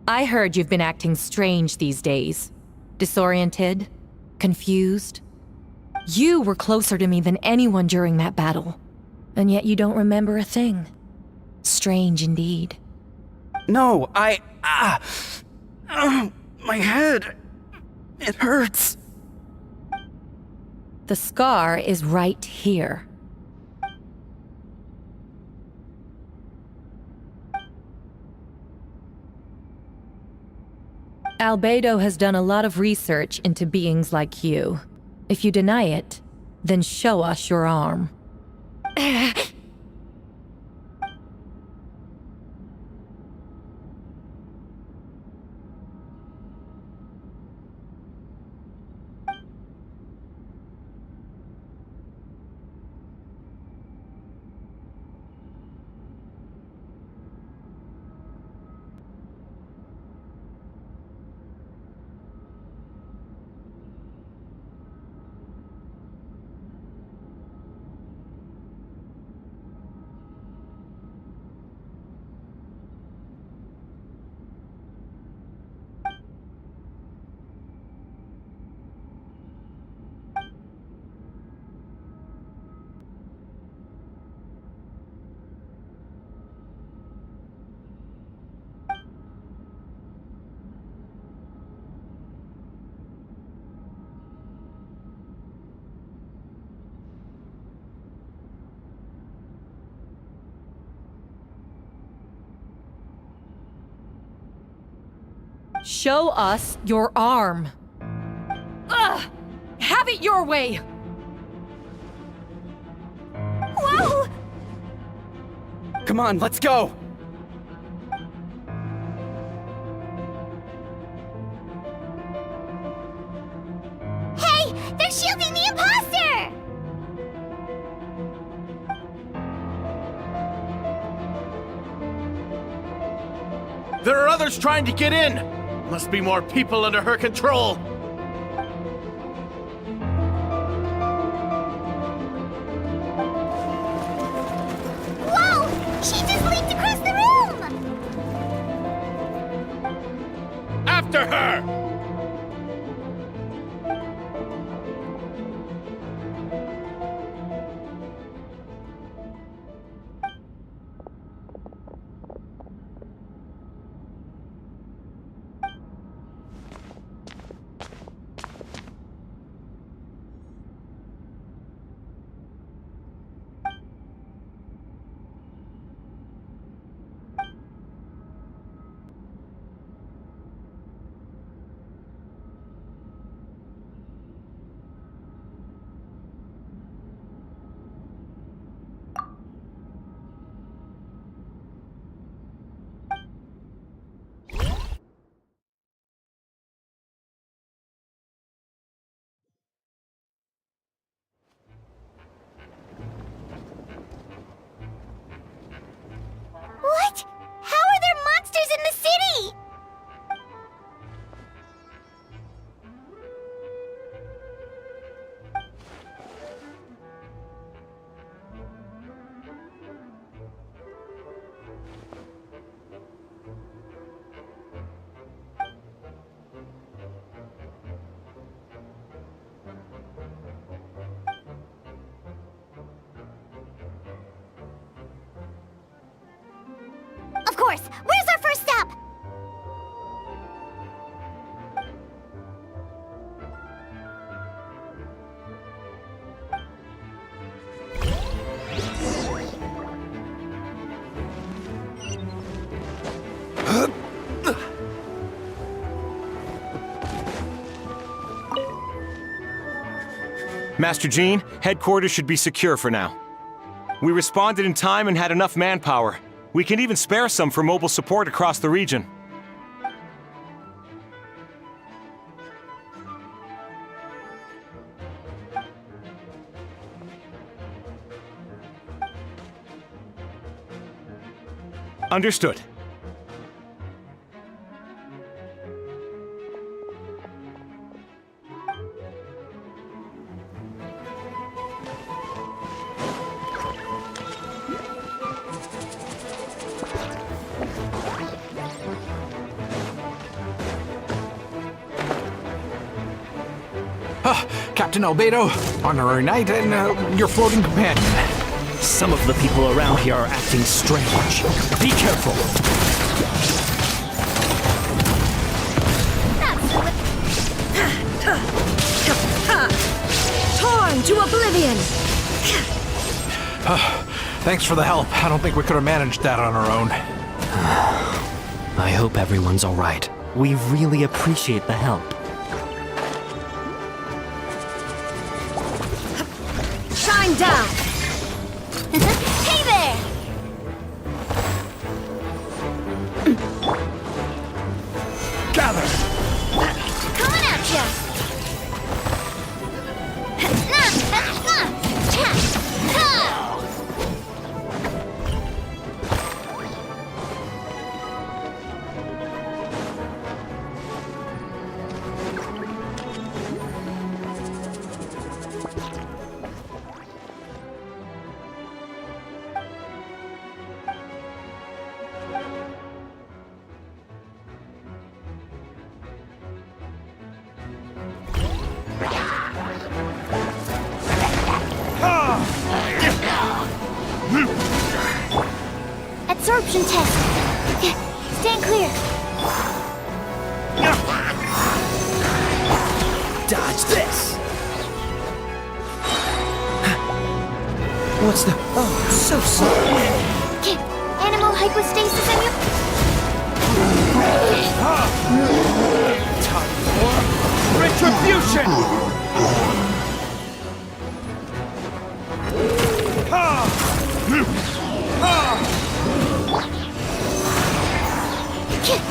I heard you've been acting strange these days. Disoriented? Confused? You were closer to me than anyone during that battle. And yet you don't remember a thing. Strange indeed. No, my head. It hurts. The scar is right here. Albedo has done a lot of research into beings like you. If you deny it, then show us your arm. Show us your arm. Ugh! Have it your way! Whoa! Come on, let's go! Hey, they're shielding the imposter! There are others trying to get in! Must be more people under her control! Whoa! She just leaped across the room! After her! course. Where's our first stop? Master Jean, headquarters should be secure for now. We responded in time and had enough manpower. We can even spare some for mobile support across the region. Understood. Captain Albedo, honorary knight, and your floating companion. Some of the people around here are acting strange. Be careful. Torn to oblivion! Thanks for the help. I don't think we could have managed that on our own. I hope everyone's all right. We really appreciate the help. Shine down! Hey there! Gather! Coming at ya! Absorption test. Stand clear. Dodge this! What's the... Oh, so sorry. Anemo hypostasis and Retribution!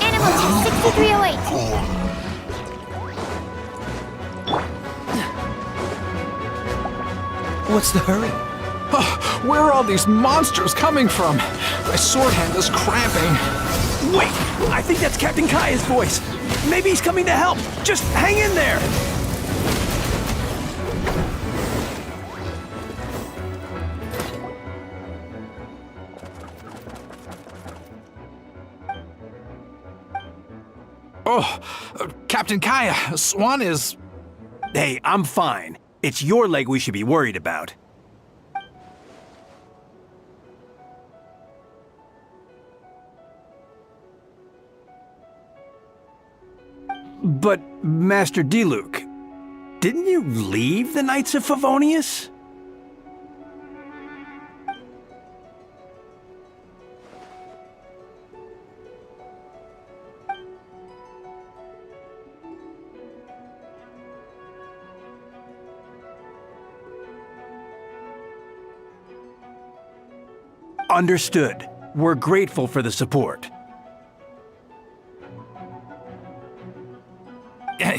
Anemo test 6308. What's the hurry? Where are all these monsters coming from? My sword hand is cramping. Wait! I think that's Captain Kaya's voice. Maybe he's coming to help. Just hang in there! Oh, Captain Kaya, Swan is... Hey, I'm fine. It's your leg we should be worried about. But, Master Diluc, didn't you leave the Knights of Favonius? Understood. We're grateful for the support.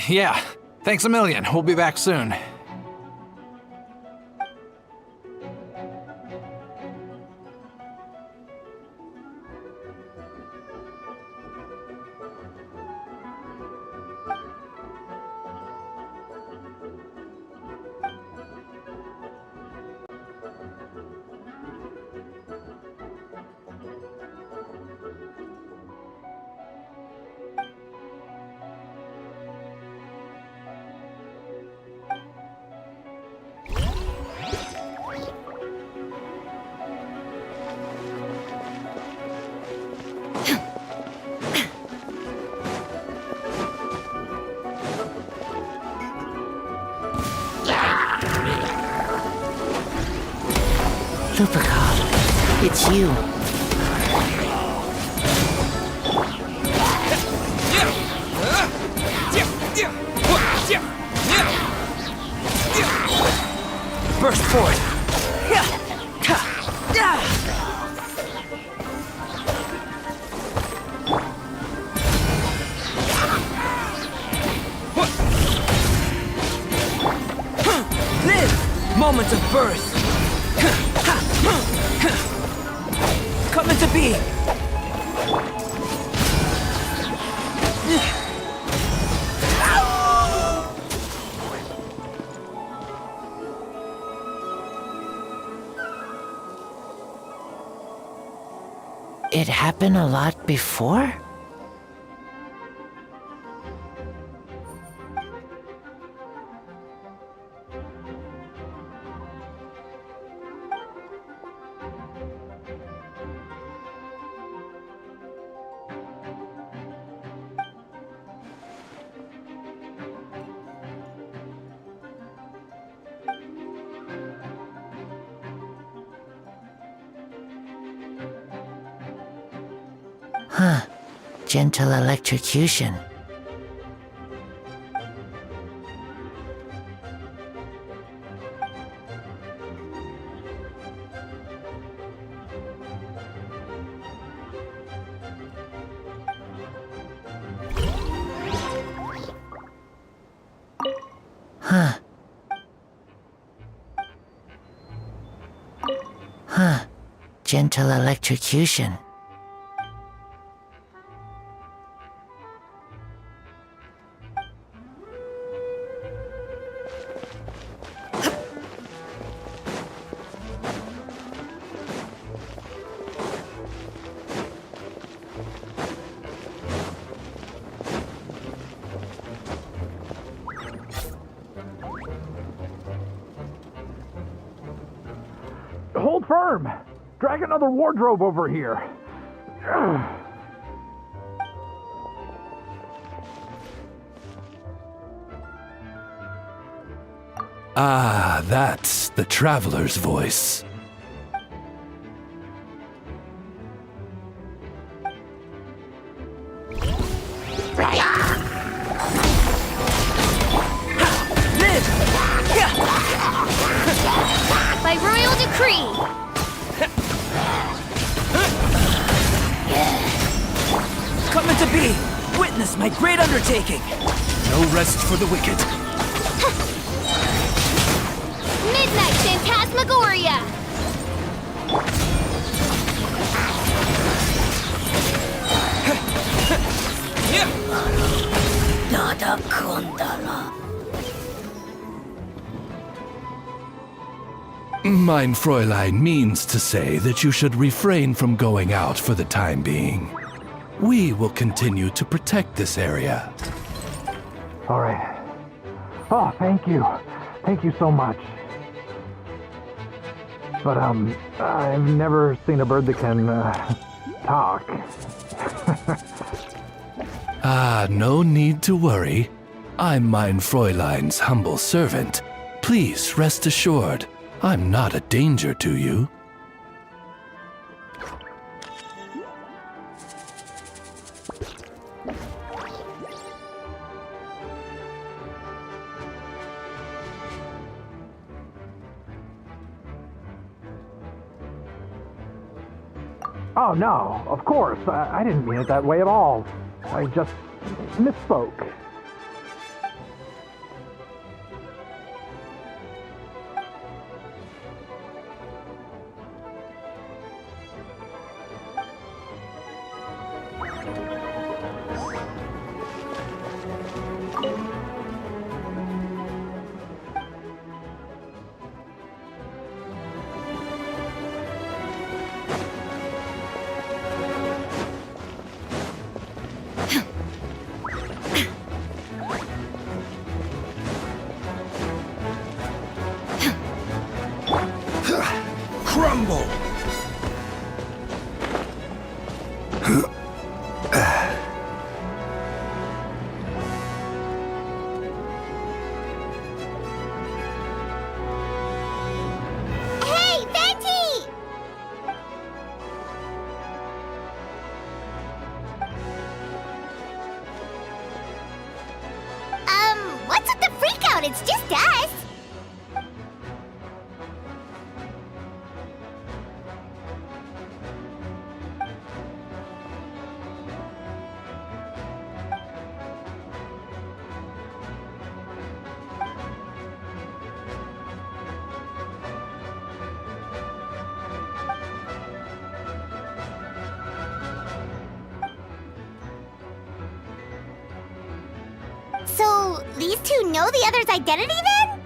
Yeah, thanks a million. We'll be back soon. Supercar, it's you. Burst forward! Live! Moments of birth! Come into being! It happened a lot before? Huh. Gentle electrocution. Huh. Huh. Gentle electrocution. Hold firm! Drag another wardrobe over here. Ah, that's the Traveler's voice. By royal decree! Come into being! Witness my great undertaking! No rest for the wicked. Midnight Phantasmagoria! Nada Kondala. Mein Fräulein means to say that you should refrain from going out for the time being. We will continue to protect this area. All right. Oh, thank you. Thank you so much. But, I've never seen a bird that can, talk. Ah, no need to worry. I'm Mein Fräulein's humble servant. Please rest assured, I'm not a danger to you. Oh, no, of course. I didn't mean it that way at all. I just misspoke. out, it's just us. So, these two know the other's identity then?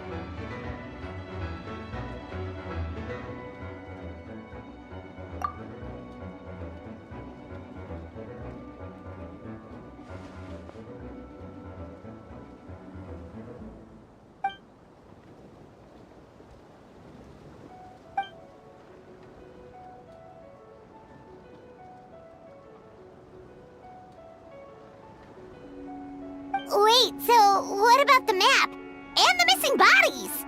Wait, so what about the map? And the missing bodies?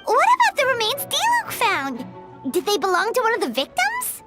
What about the remains Diluc found? Did they belong to one of the victims?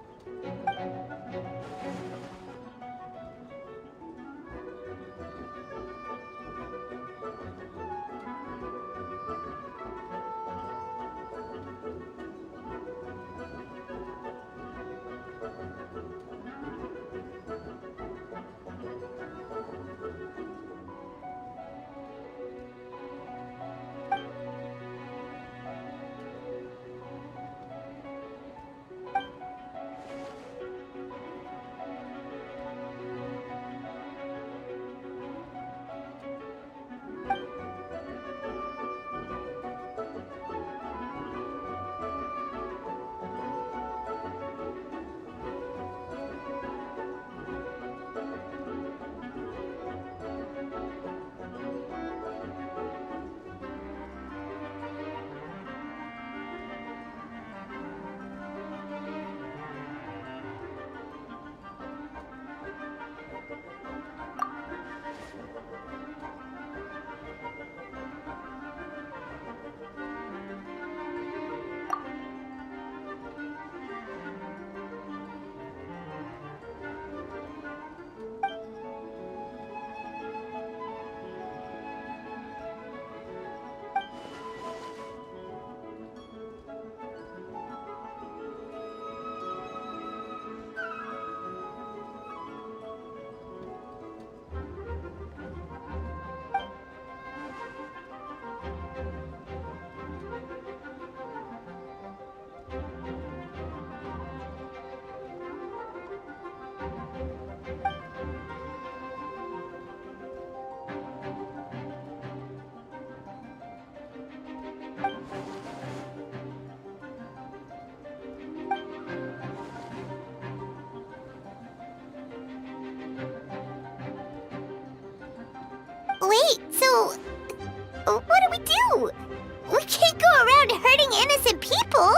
Wait, so what do? We can't go around hurting innocent people.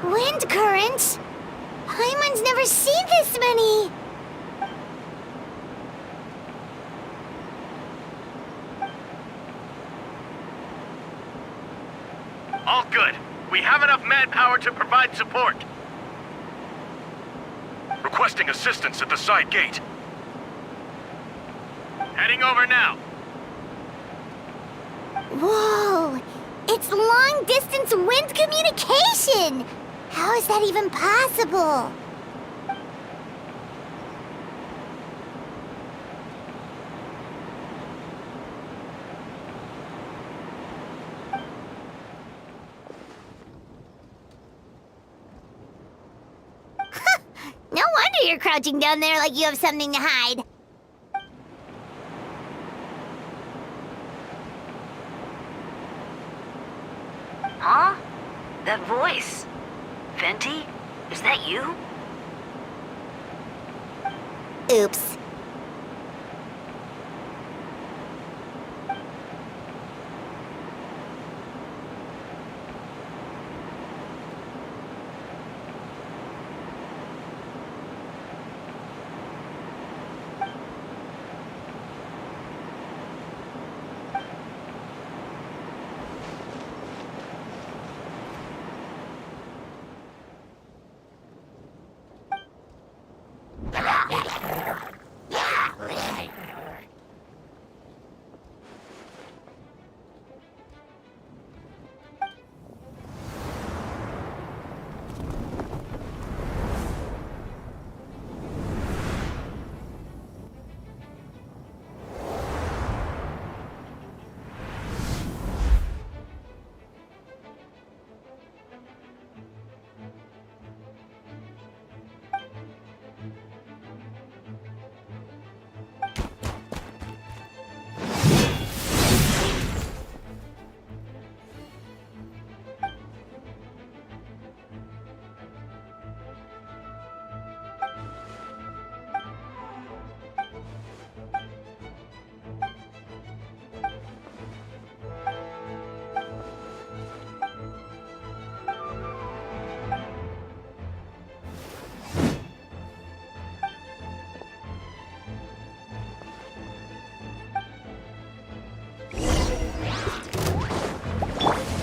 Wind currents? Paimon's never seen this many! All good. We have enough manpower to provide support. Requesting assistance at the side gate. Heading over now. Whoa! It's long-distance wind communication! How is that even possible? No wonder you're crouching down there like you have something to hide. Huh? That voice. Venti? Is that you? Oops.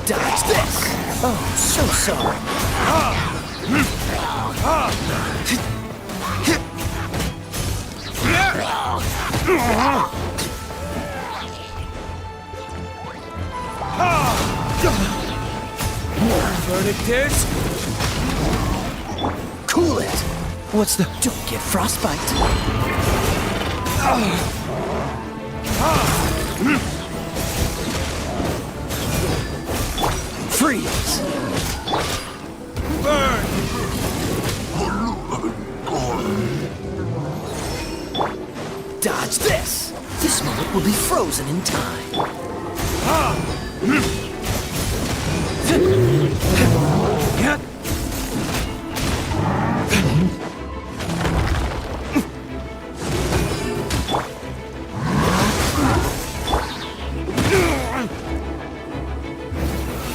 Dodge this! Oh, so sorry. Verdict is... Cool it! What's the... Don't get frostbite. Freeze! Burn! Dodge this! This moment will be frozen in time.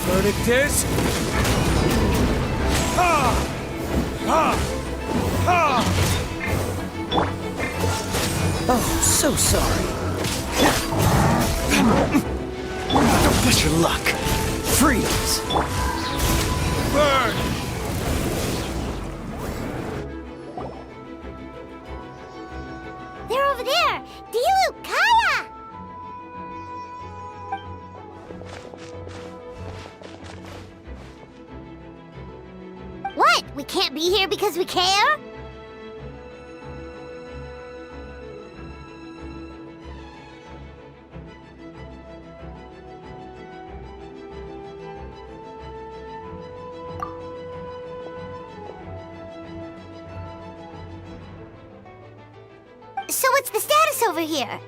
Verdict is... Oh, so sorry. Don't push your luck. Freeze. Burn. They're over there! Dilu, Kaya! What? We can't be here because we care? So what's the status over here?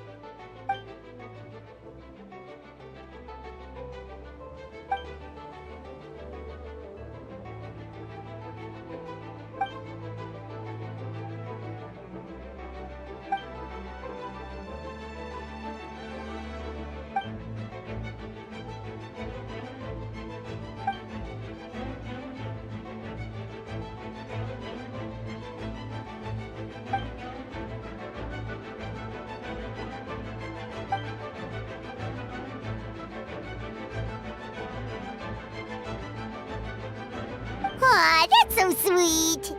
Aw, that's so sweet.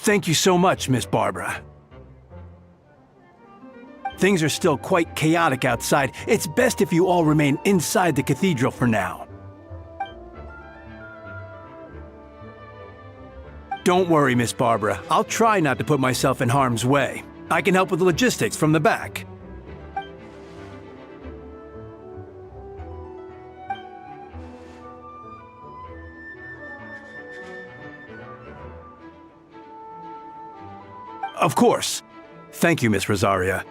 Thank you so much, Miss Barbara. Things are still quite chaotic outside. It's best if you all remain inside the cathedral for now. Don't worry, Miss Barbara. I'll try not to put myself in harm's way. I can help with the logistics from the back. Of course. Thank you, Miss Rosaria.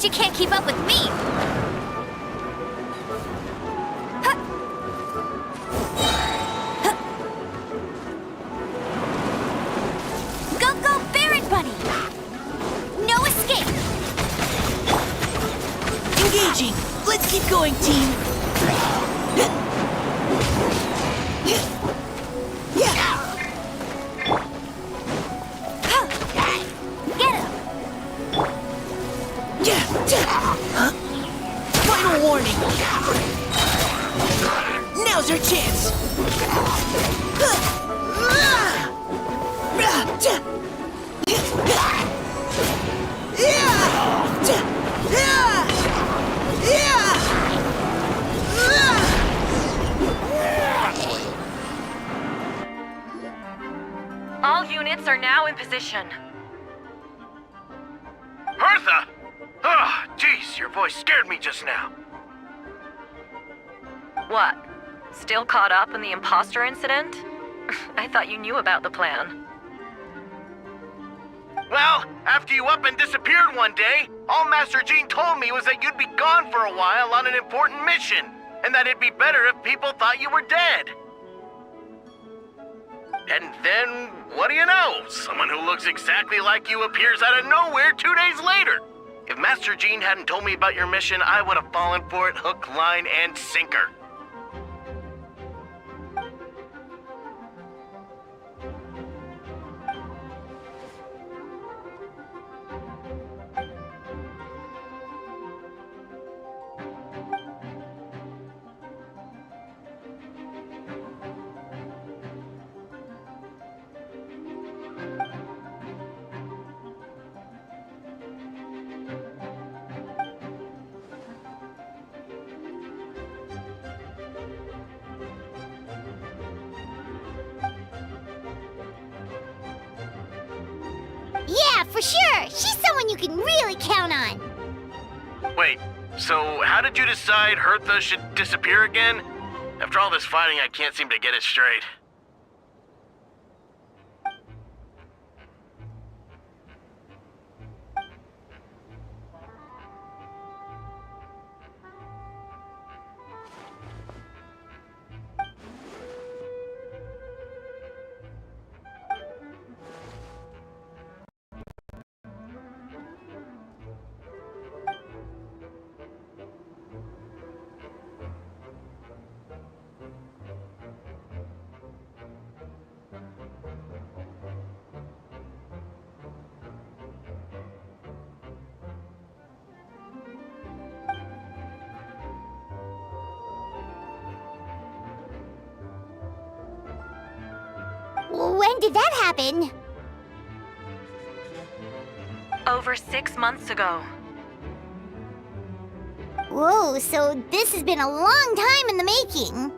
You can't keep up with me! Go, Baron Bunny! No escape! Engaging! Let's keep going, team! All units are now in position. Hertha! Oh, jeez, your voice scared me just now. What? Still caught up in the imposter incident? I thought you knew about the plan. Well, after you up and disappeared one day, all Master Jean told me was that you'd be gone for a while on an important mission, and that it'd be better if people thought you were dead. And then, what do you know? Someone who looks exactly like you appears out of nowhere 2 days later. If Master Jean hadn't told me about your mission, I would have fallen for it hook, line, and sinker. Yeah, for sure. She's someone you can really count on. Wait, so how did you decide Hertha should disappear again? After all this fighting, I can't seem to get it straight. When did that happen? Over 6 months ago. Whoa, so this has been a long time in the making.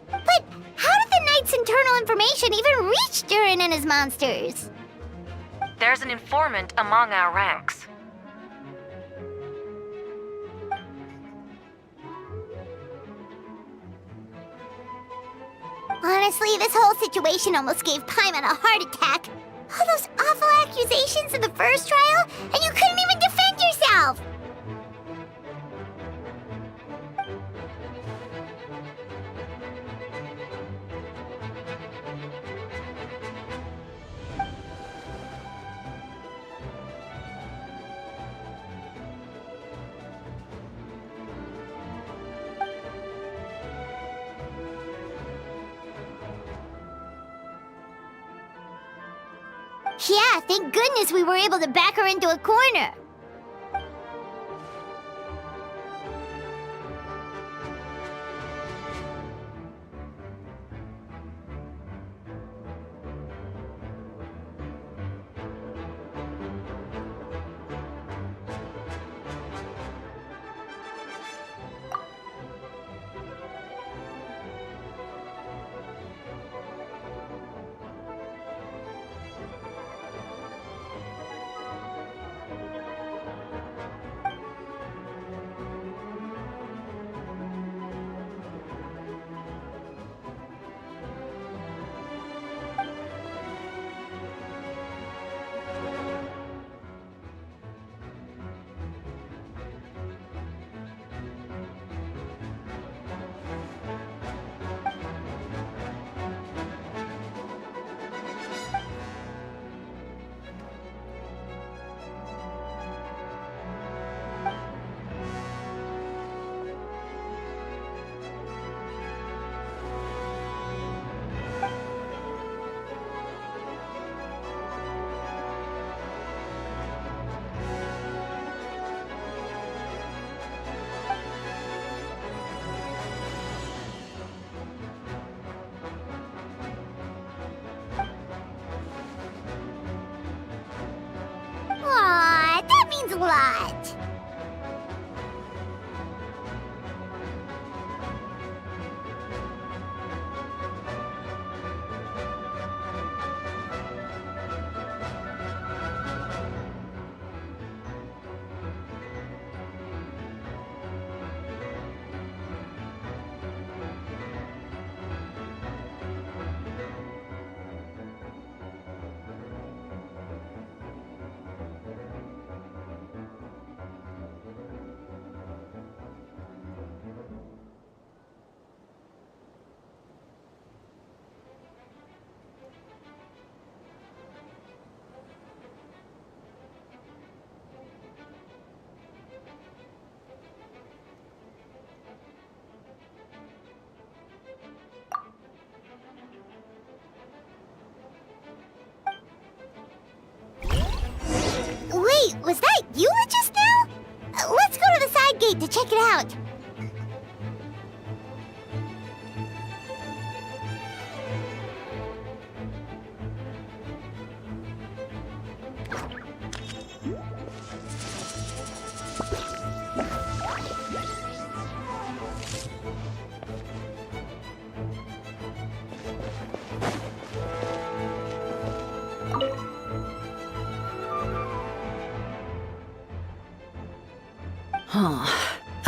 But how did the Knight's internal information even reach Durin and his monsters? There's an informant among our ranks. Honestly, this whole situation almost gave Paimon a heart attack. All those awful accusations in the first trial, and you couldn't even defend yourself! Yeah, thank goodness we were able to back her into a corner. what? Wait, was that you just now? Let's go to the side gate to check it out.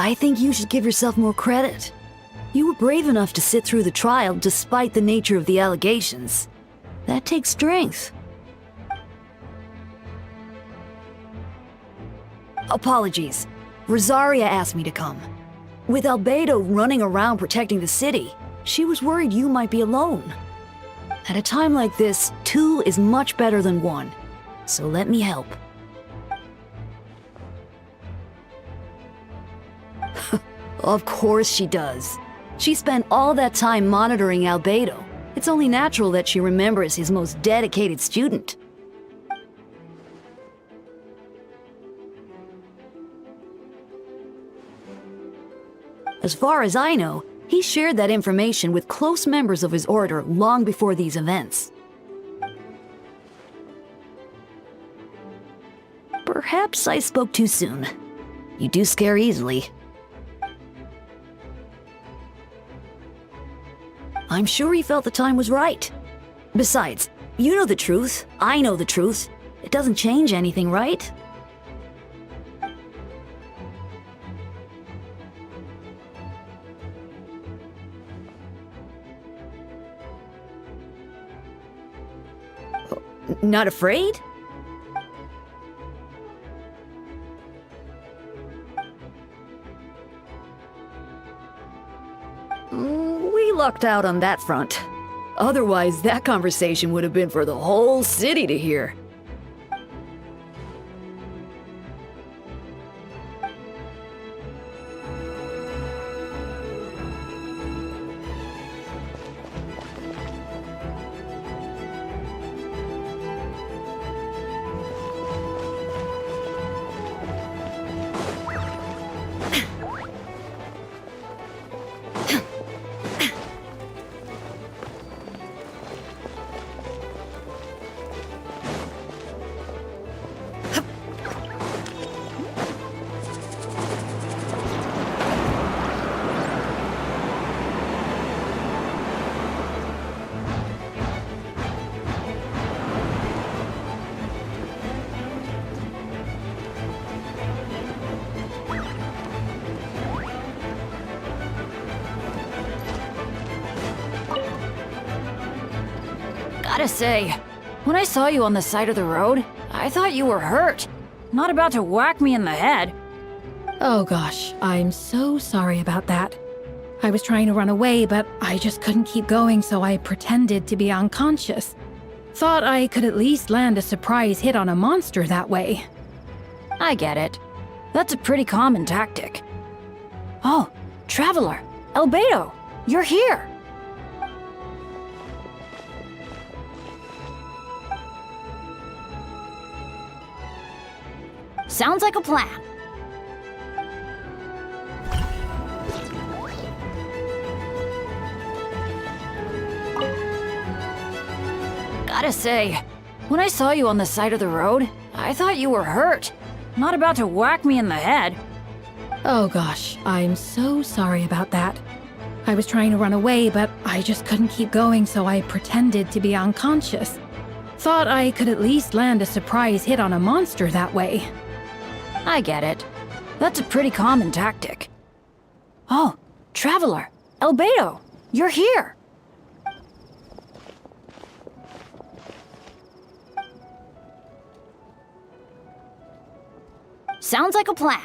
I think you should give yourself more credit. You were brave enough to sit through the trial despite the nature of the allegations. That takes strength. Apologies. Rosaria asked me to come. With Albedo running around protecting the city, she was worried you might be alone. At a time like this, 2 is much better than 1. So let me help. Of course she does. She spent all that time monitoring Albedo. It's only natural that she remembers his most dedicated student. As far as I know, he shared that information with close members of his order long before these events. Perhaps I spoke too soon. You do scare easily. I'm sure he felt the time was right. Besides, you know the truth, I know the truth. It doesn't change anything, right? Not afraid? We lucked out on that front. Otherwise, that conversation would have been for the whole city to hear. Gotta say, when I saw you on the side of the road, I thought you were hurt. Not about to whack me in the head. Oh gosh, I'm so sorry about that. I was trying to run away, but I just couldn't keep going, so I pretended to be unconscious. Thought I could at least land a surprise hit on a monster that way. I get it. That's a pretty common tactic. Oh, Traveler! Albedo! You're here! Sounds like a plan. Gotta say, when I saw you on the side of the road, I thought you were hurt. Not about to whack me in the head. Oh gosh, I'm so sorry about that. I was trying to run away, but I just couldn't keep going, so I pretended to be unconscious. Thought I could at least land a surprise hit on a monster that way. I get it. That's a pretty common tactic. Oh, Traveler, Albedo, you're here. Sounds like a plan.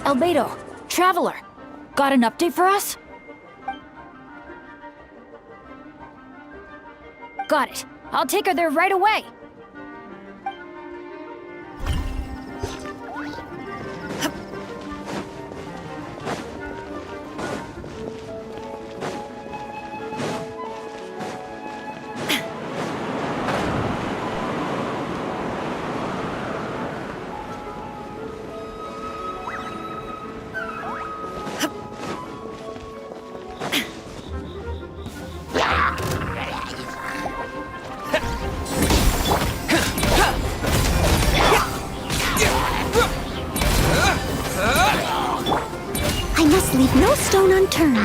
Albedo, Traveler, got an update for us? Got it. I'll take her there right away. Leave no stone unturned.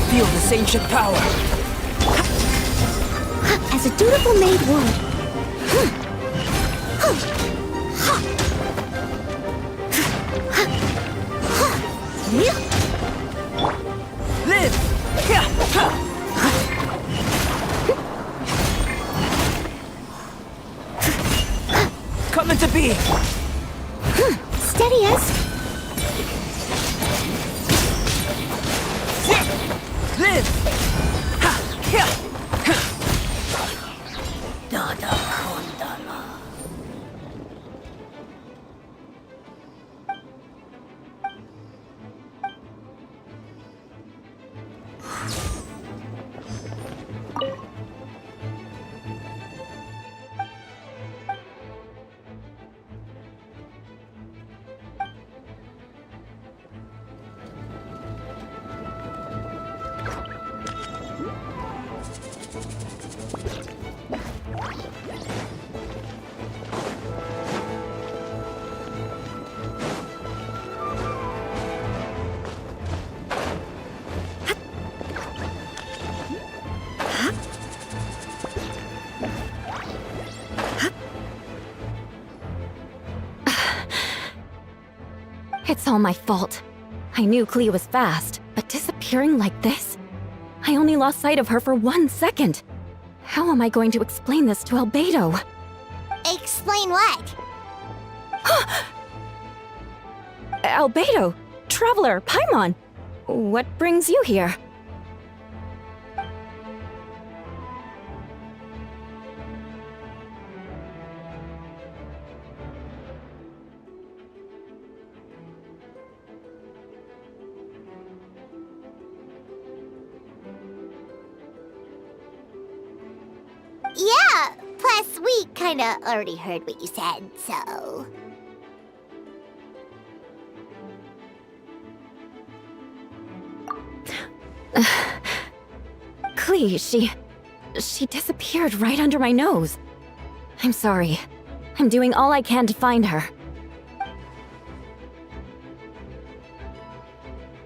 Feel this ancient power. As a dutiful maid would. Coming to be. Steady us. Live. It's all my fault. I knew Clea was fast, but disappearing like this? I only lost sight of her for 1 second. How am I going to explain this to Albedo? Explain what? Albedo! Traveler, Paimon! What brings you here? Yeah, plus we kinda already heard what you said, so... Clee, she disappeared right under my nose. I'm sorry. I'm doing all I can to find her.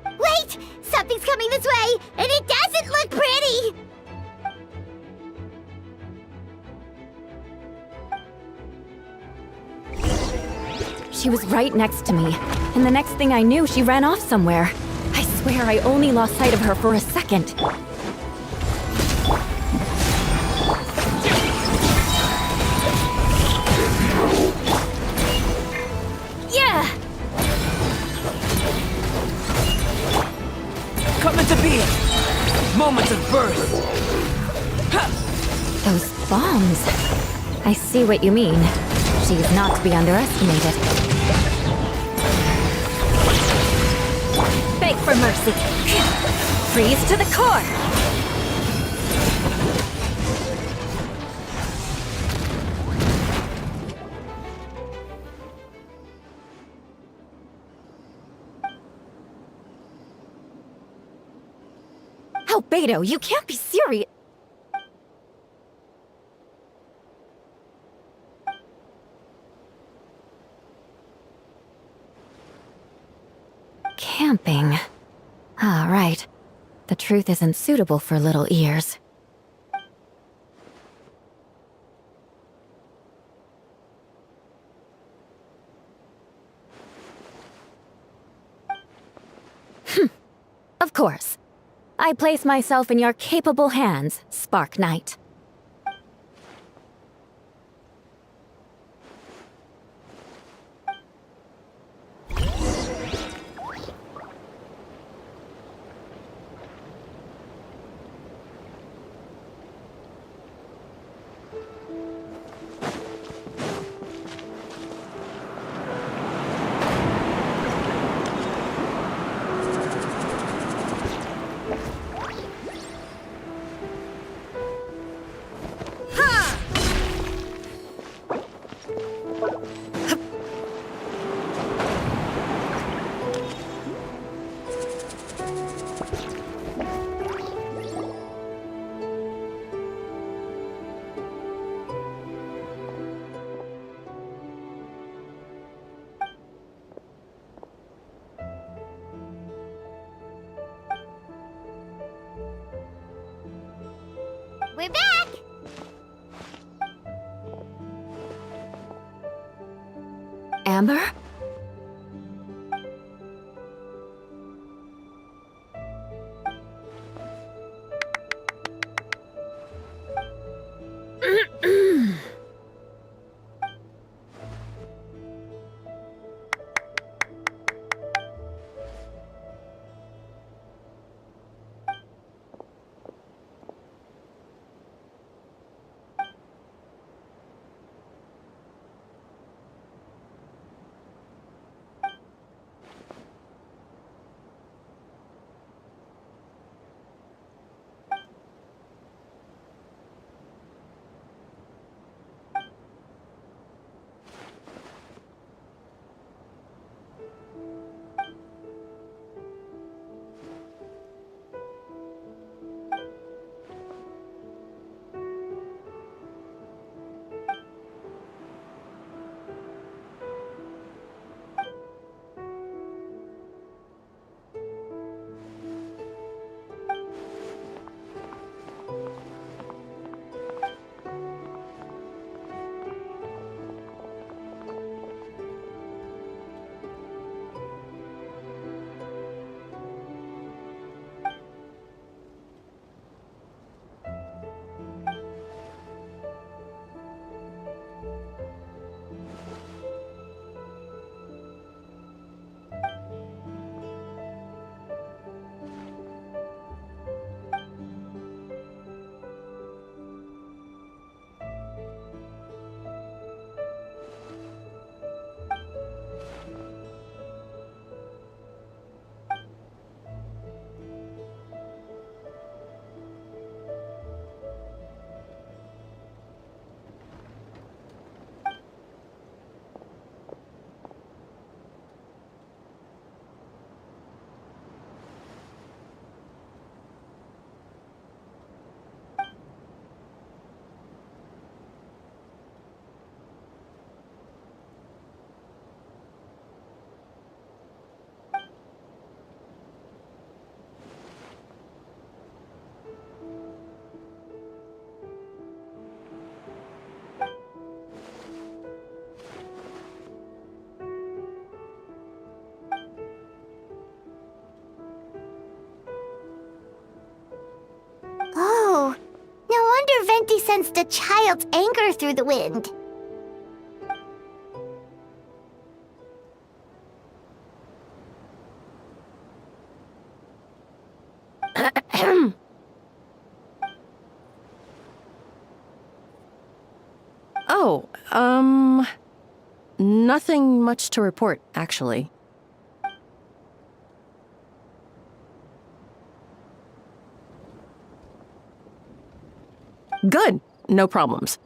Wait! Something's coming this way, and it doesn't look pretty! She was right next to me, and the next thing I knew, she ran off somewhere. I swear I only lost sight of her for a second. Yeah! Come into being! Moment of birth! Those bombs. I see what you mean. She's not to be underestimated. Beg for mercy. Freeze to the core! Albedo, you can't be serious. Camping. Ah, right. The truth isn't suitable for little ears. Of course. I place myself in your capable hands, Spark Knight. We're back! Amber? sensed a child's anger through the wind. Oh, nothing much to report, actually. Good. No problems.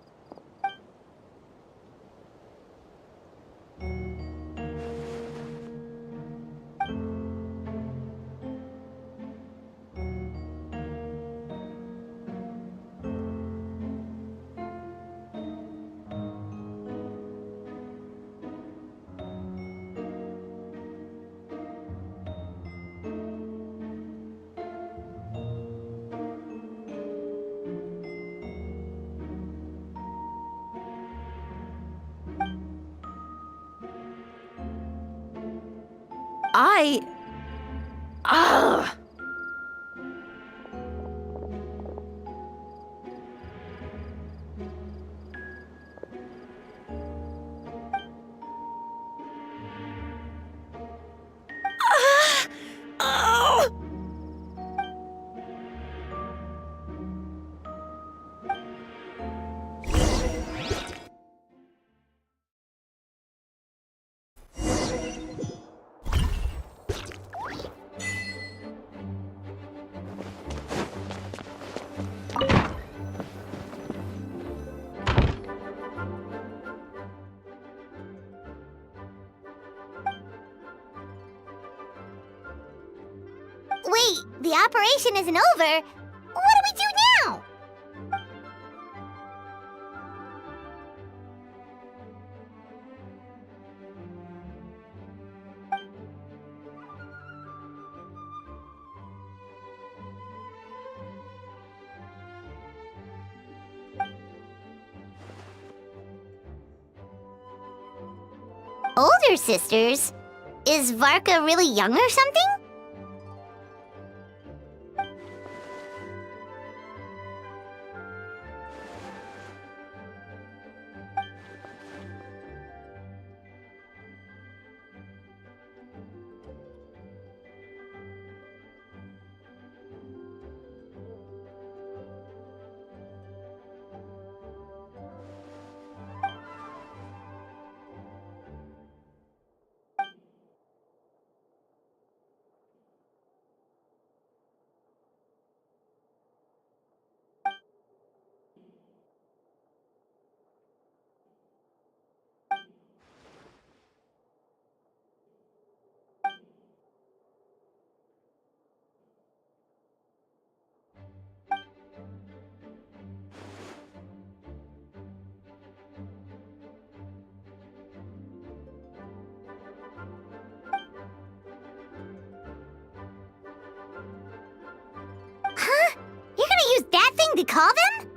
Wait, the operation isn't over. What do we do now? Older sisters? Is Varka really young or something? Huh? You're gonna use that thing to call them?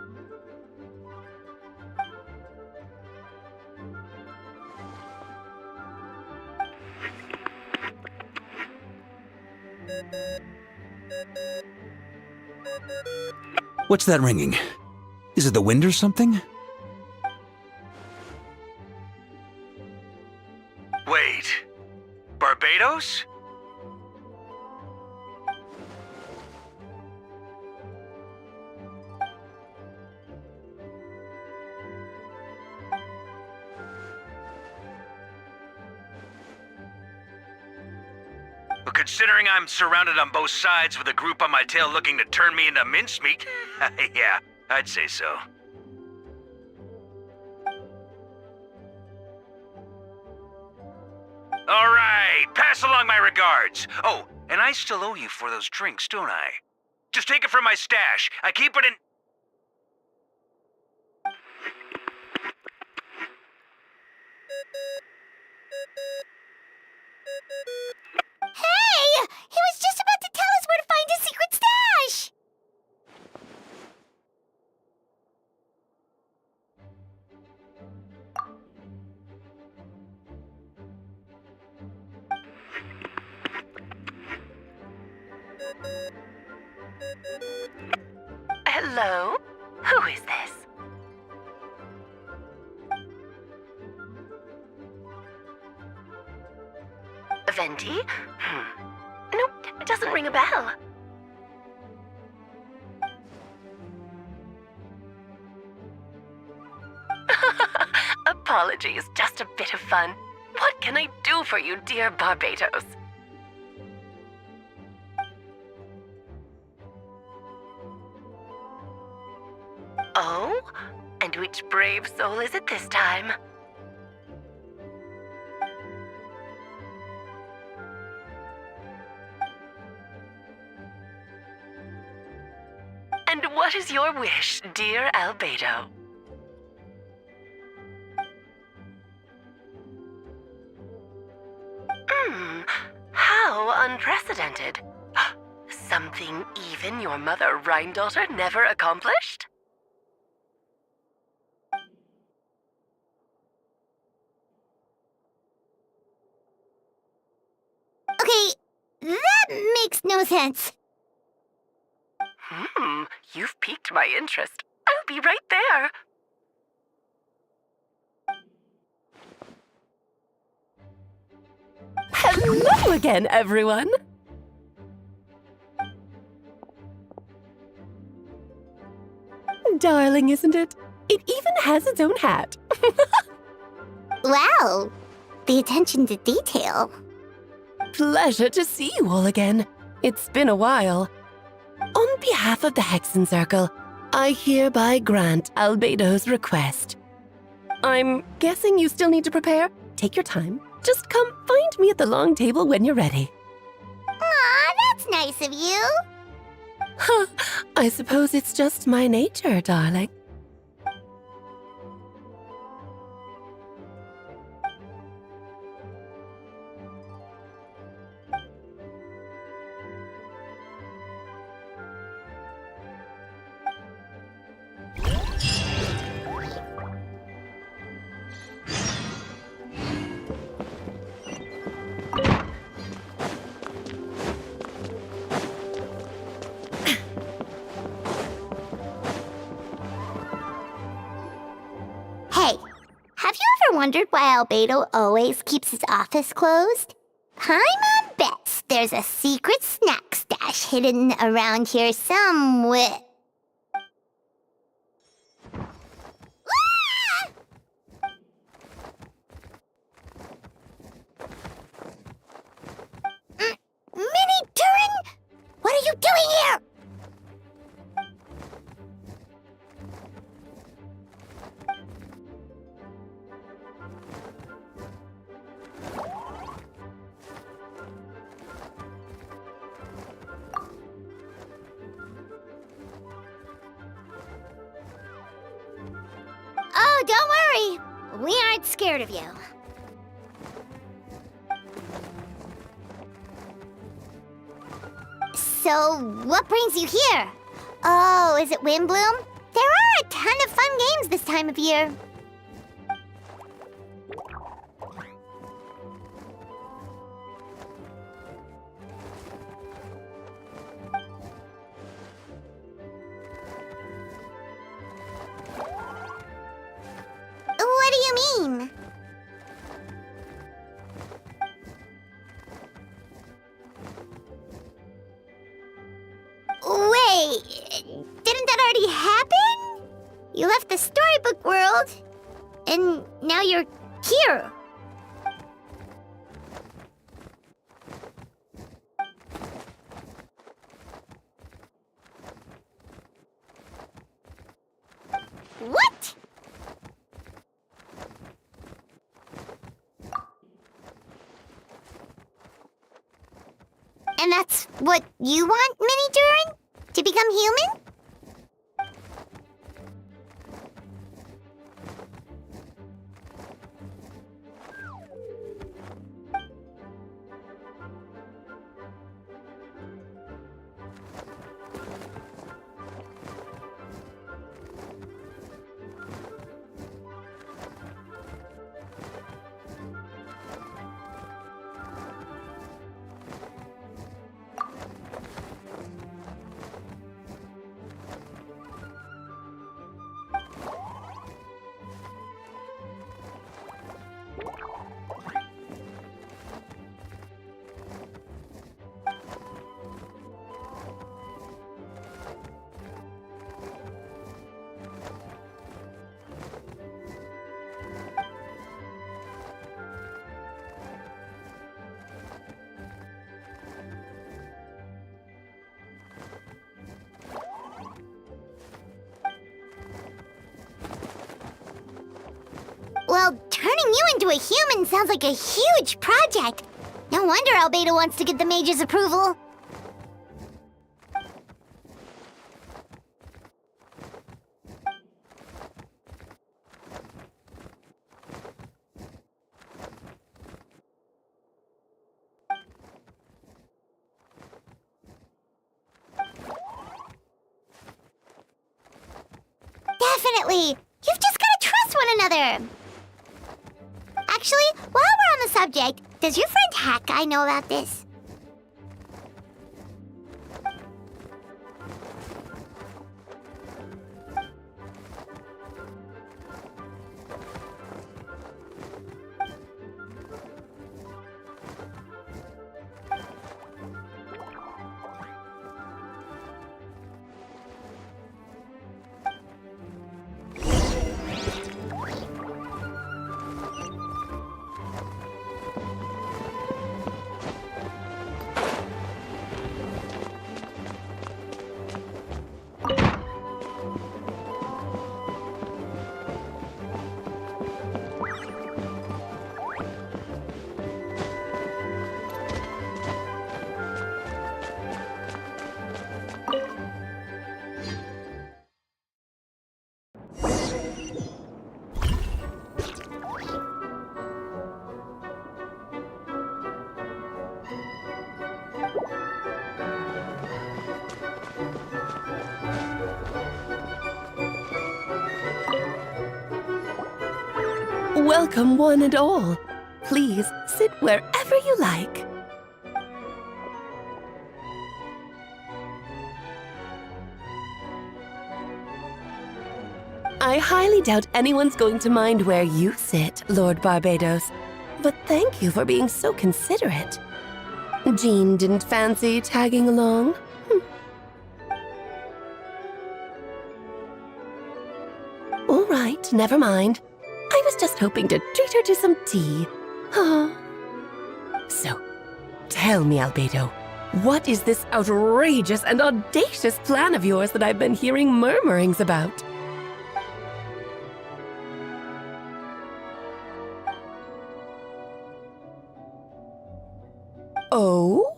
What's that ringing? Is it the wind or something? Wait. Barbados? Well, considering I'm surrounded on both sides with a group on my tail looking to turn me into mincemeat, yeah, I'd say so. All right, pass along my regards. Oh, and I still owe you for those drinks, don't I? Just take it from my stash. I keep it in... Hey! He was just about to tell us where to find his secret stash! Hello? Who is this? Venti? Nope, it doesn't ring a bell. Apologies, just a bit of fun. What can I do for you, dear Barbados? Oh? And which brave soul is it this time? And what is your wish, dear Albedo? How unprecedented. Something even your mother Rhinedottir never accomplished? Okay, that makes no sense. You've piqued my interest. I'll be right there. Hello again, everyone! Darling, isn't it? It even has its own hat. Wow, the attention to detail. Pleasure to see you all again. It's been a while. On behalf of the Hexenzirkel, I hereby grant Albedo's request. I'm guessing you still need to prepare? Take your time. Just come find me at the long table when you're ready. Aw, that's nice of you. Huh, I suppose it's just my nature, darling. Hey, have you ever wondered why Albedo always keeps his office closed? Paimon bets there's a secret snack stash hidden around here somewhere. Mini Durin, what are you doing here? Oh, don't worry. We aren't scared of you. So, what brings you here? Oh, is it Windblume? There are a ton of fun games this time of year. What do you mean? Wait, didn't that already happen? You left the storybook world, and now you're here. What? And that's what you want, Mini Durin? To become human? Well, turning you into a human sounds like a huge project. No wonder Albedo wants to get the mage's approval. Definitely! You've just gotta trust one another! Actually, while we're on the subject, does your friend Hack Guy know about this? Welcome, one and all. Please sit wherever you like. I highly doubt anyone's going to mind where you sit, Lord Barbados. But thank you for being so considerate. Jean didn't fancy tagging along? All right, never mind. I was just hoping to treat her to some tea. So, tell me, Albedo, what is this outrageous and audacious plan of yours that I've been hearing murmurings about? Oh?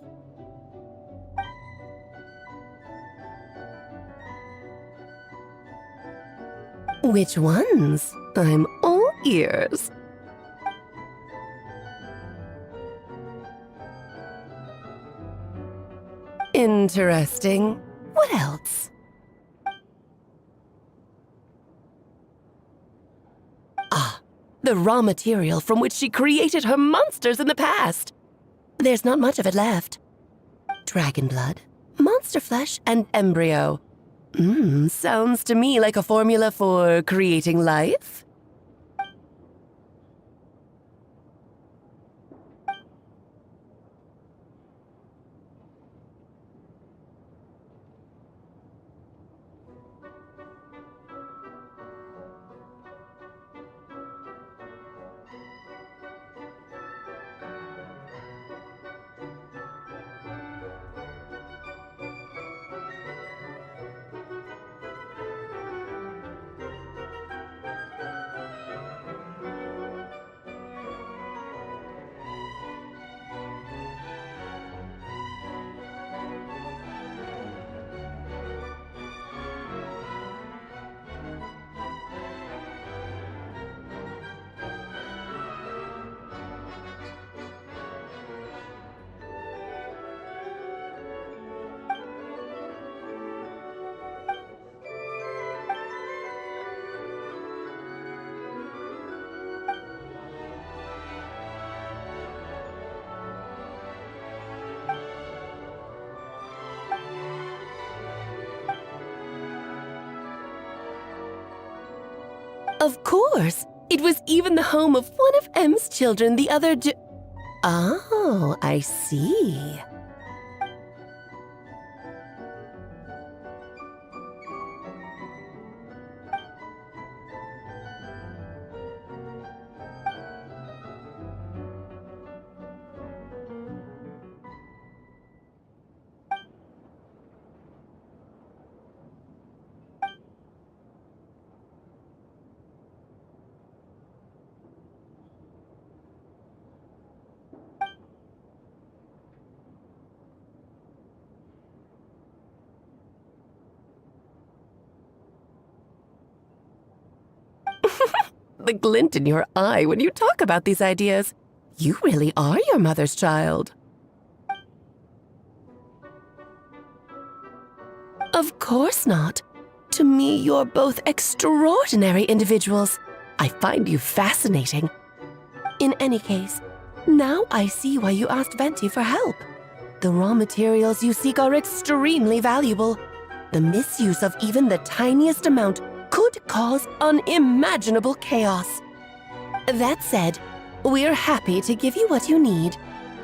Which ones? I'm all ears. Interesting. What else? Ah, the raw material from which she created her monsters in the past. There's not much of it left. Dragon blood, monster flesh, and embryo. Sounds to me like a formula for creating life. Of course! It was even the home of one of M's children the other day. Oh, I see. the glint in your eye when you talk about these ideas. You really are your mother's child. Of course not. To me, you're both extraordinary individuals. I find you fascinating. In any case, now I see why you asked Venti for help. The raw materials you seek are extremely valuable. The misuse of even the tiniest amount could cause unimaginable chaos. That said, we're happy to give you what you need.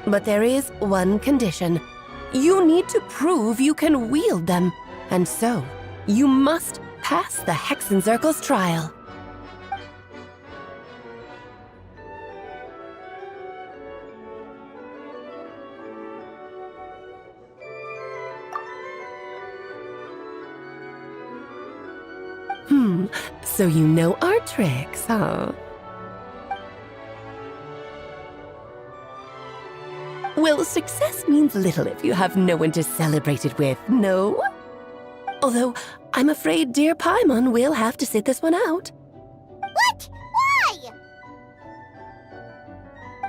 But there is one condition. You need to prove you can wield them. And so, you must pass the Hexenzirkel's trial. So you know our tricks, huh? Well, success means little if you have no one to celebrate it with, no? Although, I'm afraid dear Paimon will have to sit this one out. What? Why?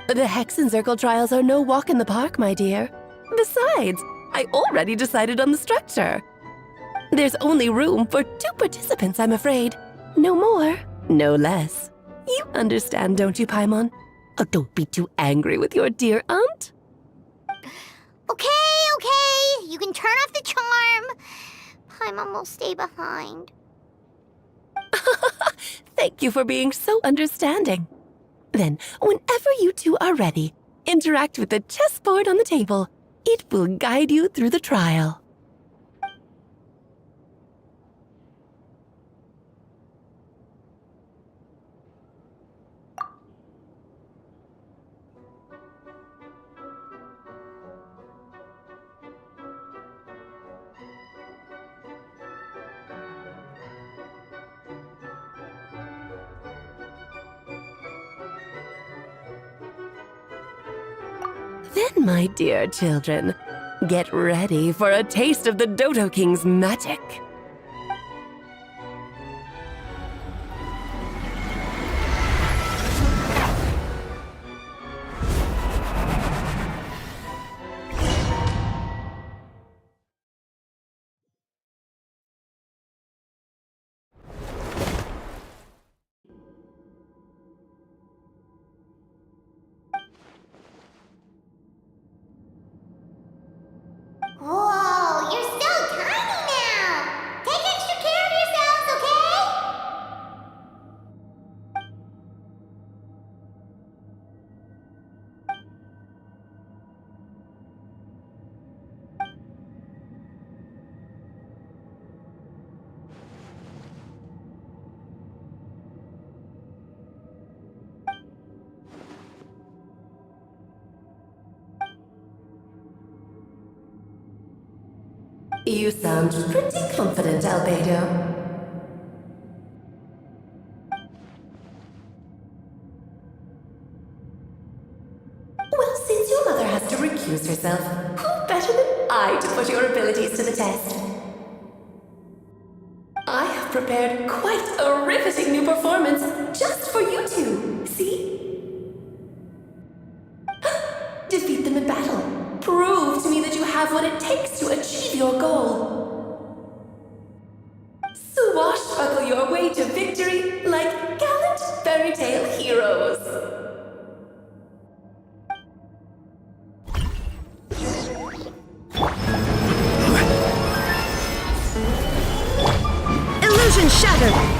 The Hexenzirkel trials are no walk in the park, my dear. Besides, I already decided on the structure. There's only room for 2 participants, I'm afraid. No more, no less. You understand, don't you, Paimon? Oh, don't be too angry with your dear aunt. Okay. You can turn off the charm. Paimon will stay behind. Thank you for being so understanding. Then, whenever you two are ready, interact with the chessboard on the table. It will guide you through the trial. Then, my dear children, get ready for a taste of the Dodo King's magic. Whoa, you're so tiny now! Take extra care of yourselves, okay? You sound pretty confident, Albedo. Well, since your mother has to recuse herself, who better than I to put your abilities to the test? I have prepared quite a riveting new performance just for you two, see? Defeat them in battle. Prove to me that you have what it takes to achieve your goal. Swashbuckle your way to victory like gallant fairy tale heroes. Illusion shattered!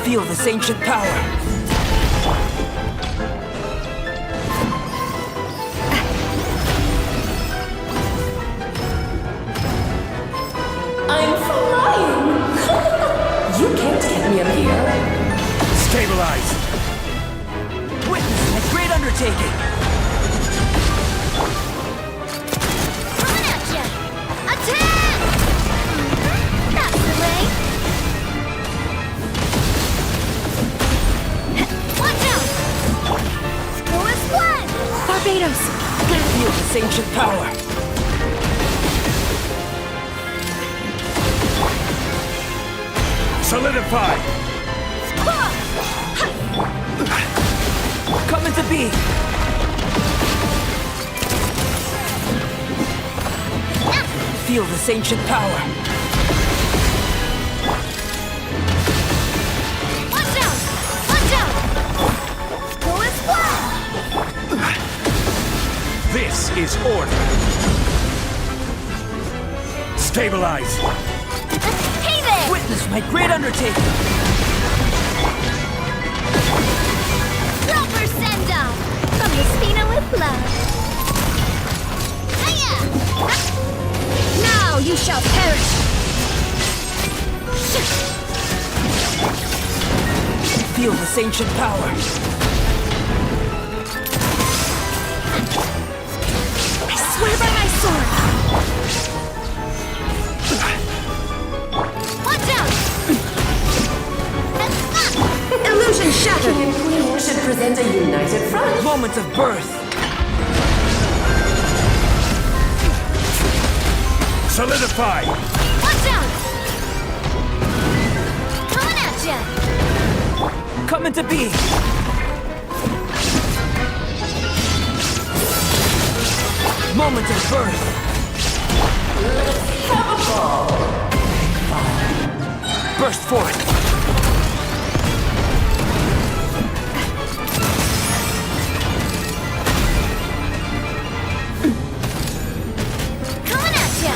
Feel this ancient power. I'm flying! You can't get me up here. Stabilize. Witness a great undertaking. Coming at ya! Attack! That's the way. Barbados! Got Feel this ancient power. Solidify! Come into being. Feel this ancient power. Watch out! Watch out! Go as well! This is order. Stabilize. Hey there! Witness my great undertaking. Proper send-off from the Spina with love. Hiya! Now you shall perish! Feel this ancient power. I swear by my sword! Watch out! Illusion shattered. We should present a united front. Moment of birth. Solidify! Watch out! Coming at ya! Come into being. Moment of birth. Burst forth. Coming at ya!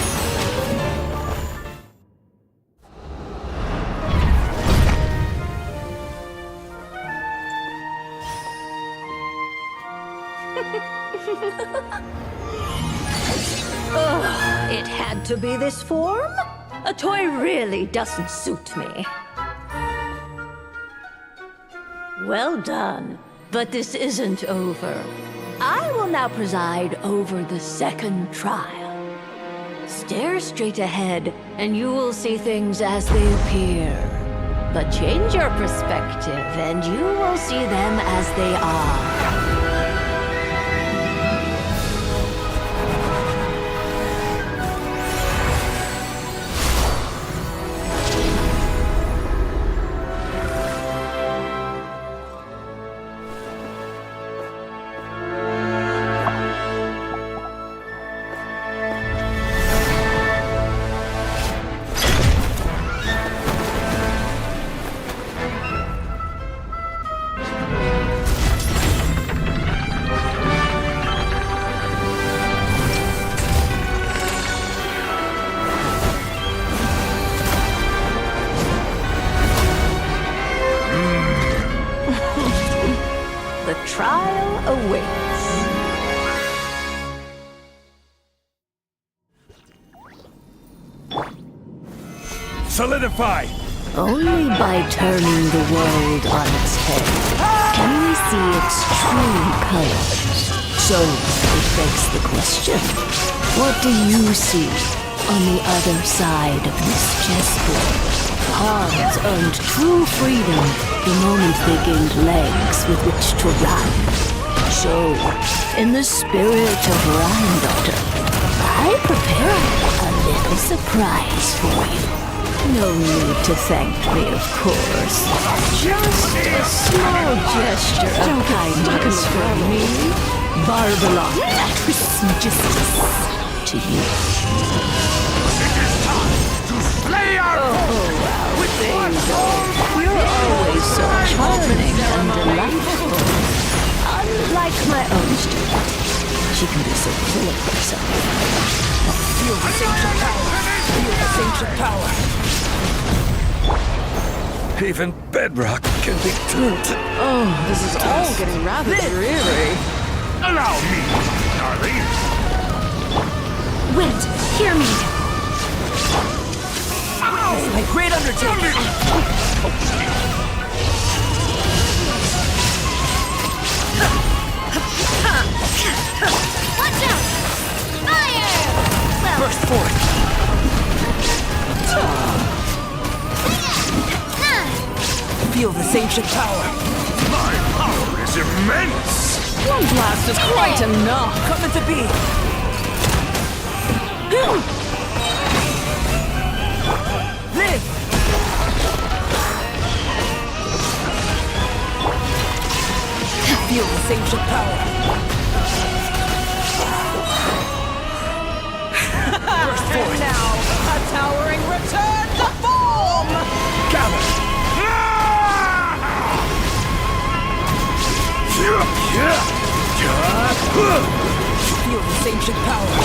It had to be this form? A toy really doesn't suit me. Well done, but this isn't over. I will now preside over the second trial. Stare straight ahead, and you will see things as they appear. But change your perspective, and you will see them as they are. Trial awaits. Solidify! Only by turning the world on its head can we see its true colors. So it begs the question, what do you see on the other side of this chessboard? Pawns earned true freedom the moment they gained legs with which to run. So, in the spirit of Rhinedottir, I prepared a little surprise for you. No need to thank me, of course. Just a small gesture of kindness from me, Barbeloth Trismegistus, to you. It is time to slay our You're always so charming and delightful. Unlike my own student, she can be so full of herself. Feel this ancient power. Feel this ancient power. Even bedrock can be turned to... Oh, this is all getting rather dreary. Allow me, darling. Wait, hear me. This is my great undertaking. Watch out! Fire! Well, Burst forth. Feel this ancient power. My power is immense. One blast is quite enough. Coming to be. Live! Feel the sage of power. And now, a towering return to form! Gather! Feel the sage of power.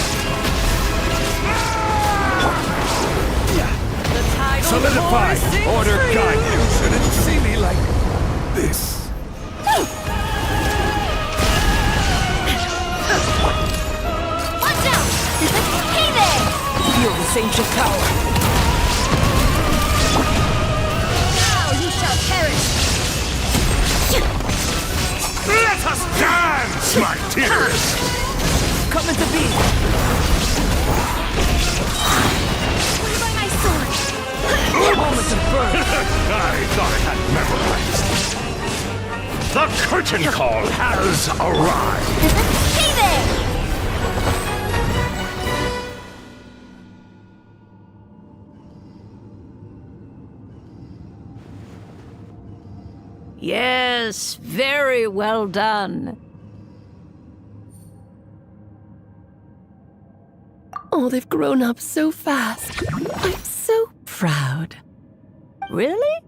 The tidal Solidified! force sings Order for guide! you. You shouldn't see me like this. Watch out! Hey there! Feel the sage of power. Now you shall perish! Let us dance, my dears! Coming to be. Where by my sword? Moment of birth. I thought I had memorized. The curtain call has arrived. Hey there! Yes, very well done. Oh, they've grown up so fast. I'm so proud. Really?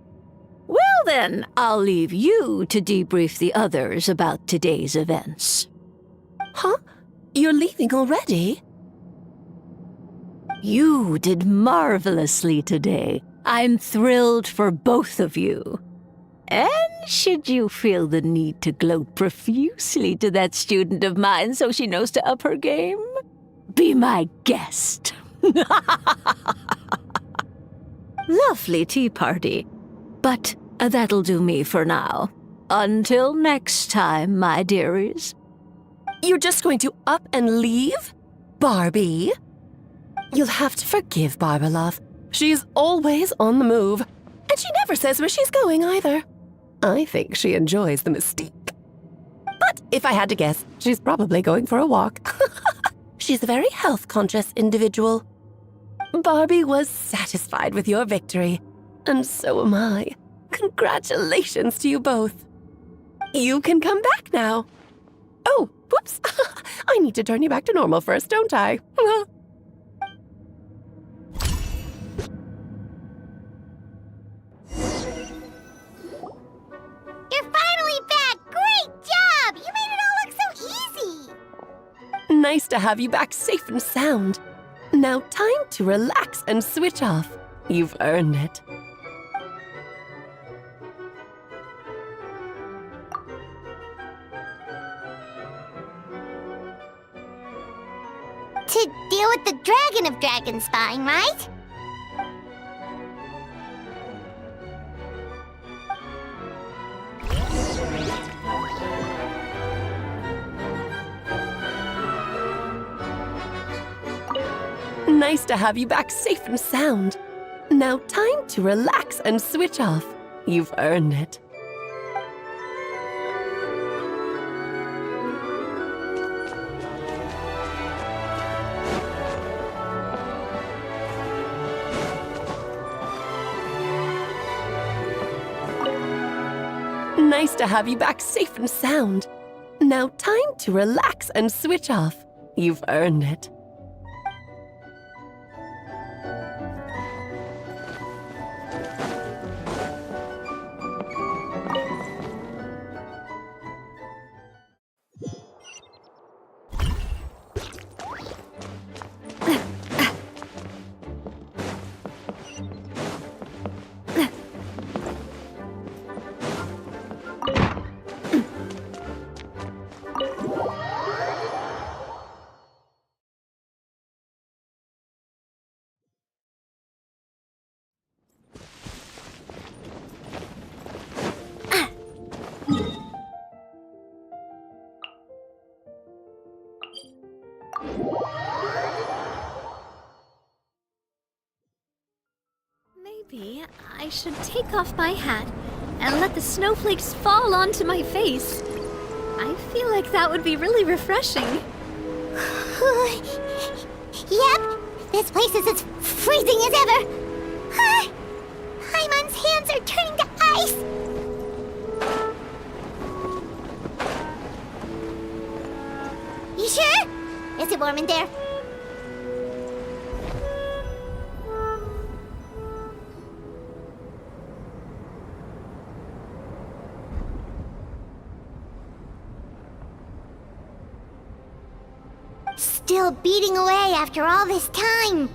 Well then, I'll leave you to debrief the others about today's events. Huh? You're leaving already? You did marvelously today. I'm thrilled for both of you. And should you feel the need to gloat profusely to that student of mine so she knows to up her game, be my guest. Lovely tea party. But that'll do me for now. Until next time, my dearies. You're just going to up and leave? Barbie? You'll have to forgive Barbeloth. She's always on the move. And she never says where she's going either. I think she enjoys the mystique. But if I had to guess, she's probably going for a walk. She's a very health-conscious individual. Barbie was satisfied with your victory, and so am I. Congratulations to you both. You can come back now. Oh, whoops. I need to turn you back to normal first, don't I? You're finally back! Great job! You made it all look so easy! Nice to have you back safe and sound. Now time to relax and switch off. You've earned it. To deal with the Dragon of Dragonspine, right? Nice to have you back safe and sound. Now time to relax and switch off. You've earned it. Nice to have you back safe and sound. Now time to relax and switch off. You've earned it. Maybe I should take off my hat and let the snowflakes fall onto my face. I feel like that would be really refreshing. Yep, this place is as freezing as ever. Paimon's hands are turning to ice. You sure? Is it warm in there? Still beating away after all this time.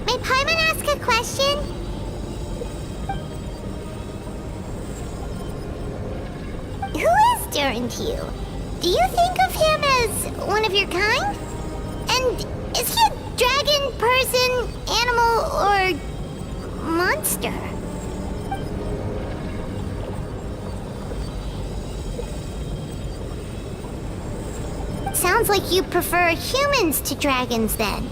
May Paimon ask a question? Who is Durin to you? Do you think of him as one of your kind? And is he a dragon, person, animal, or monster? Sounds like you prefer humans to dragons, then.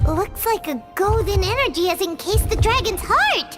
Looks like a golden energy has encased the dragon's heart!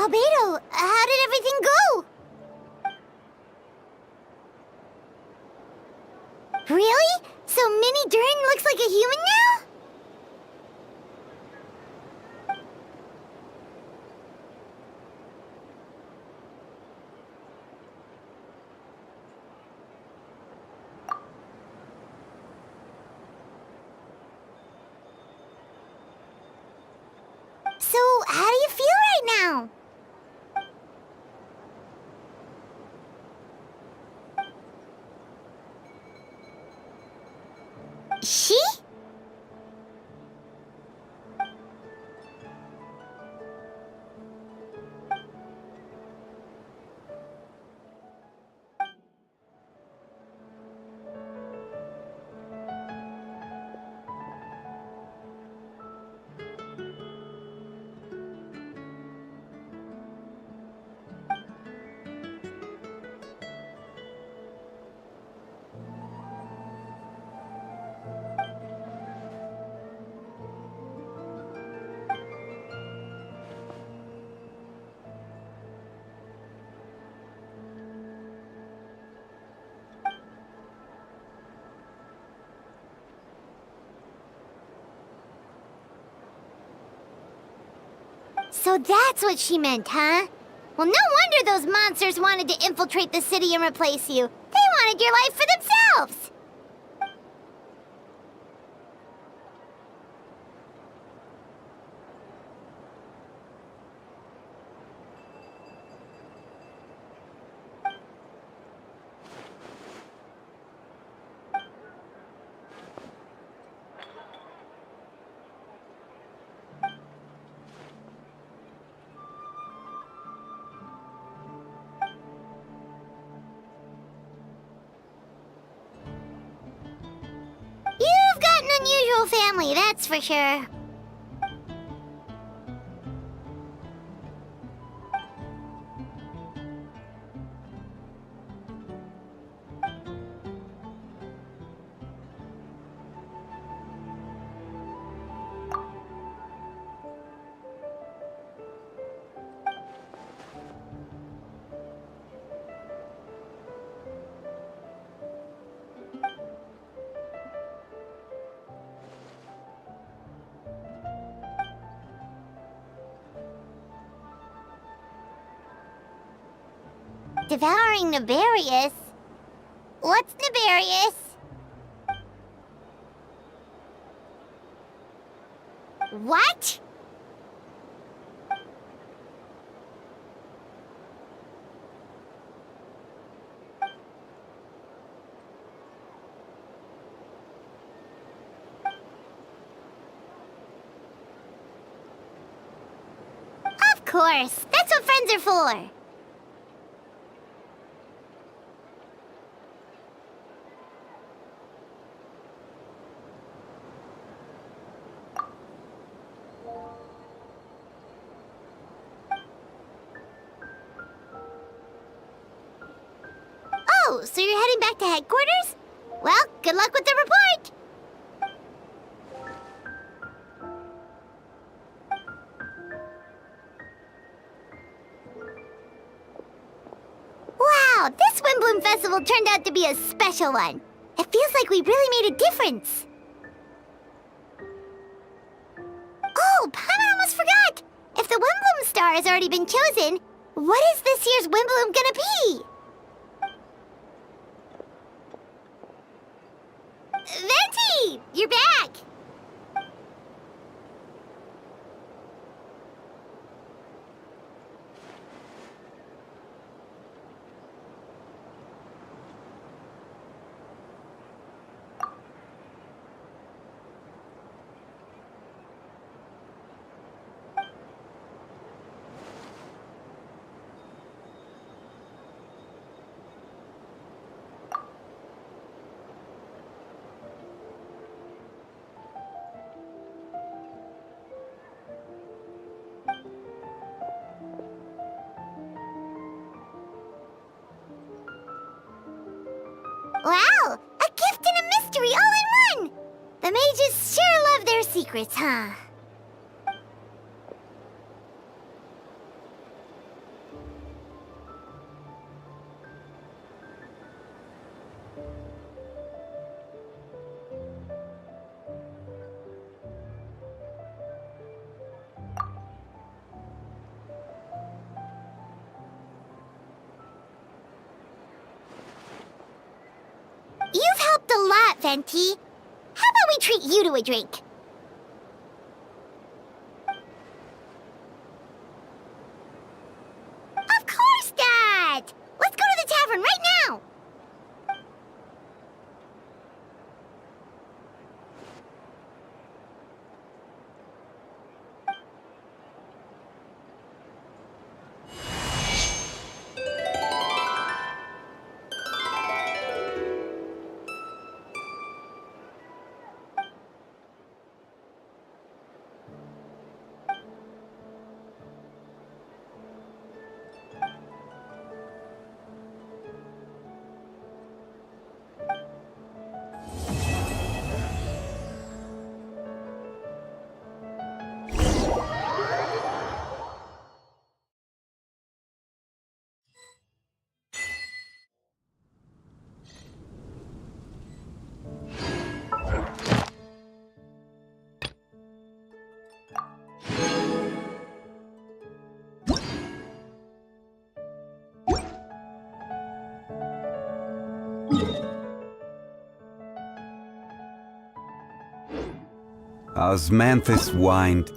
Albedo, how did everything go? Really? So Mini Durin looks like a human now? So, how do you feel right now? She? So that's what she meant, huh? Well, no wonder those monsters wanted to infiltrate the city and replace you. They wanted your life for themselves! You've got an unusual family, that's for sure. Devouring Nefarious? What's Nefarious? What? Of course, that's what friends are for. Oh, so you're heading back to headquarters? Well, good luck with the report! Wow, this Windblume Festival turned out to be a special one. It feels like we really made a difference. Oh, Paimon almost forgot! If the Windblume star has already been chosen, what is this year's Windblume gonna be? Venti! You're back! Wow! A gift and a mystery all in one! The mages sure love their secrets, huh? Venti. How about we treat you to a drink? Of course, Dad! Let's go to the tavern right now! Osmanthus whined,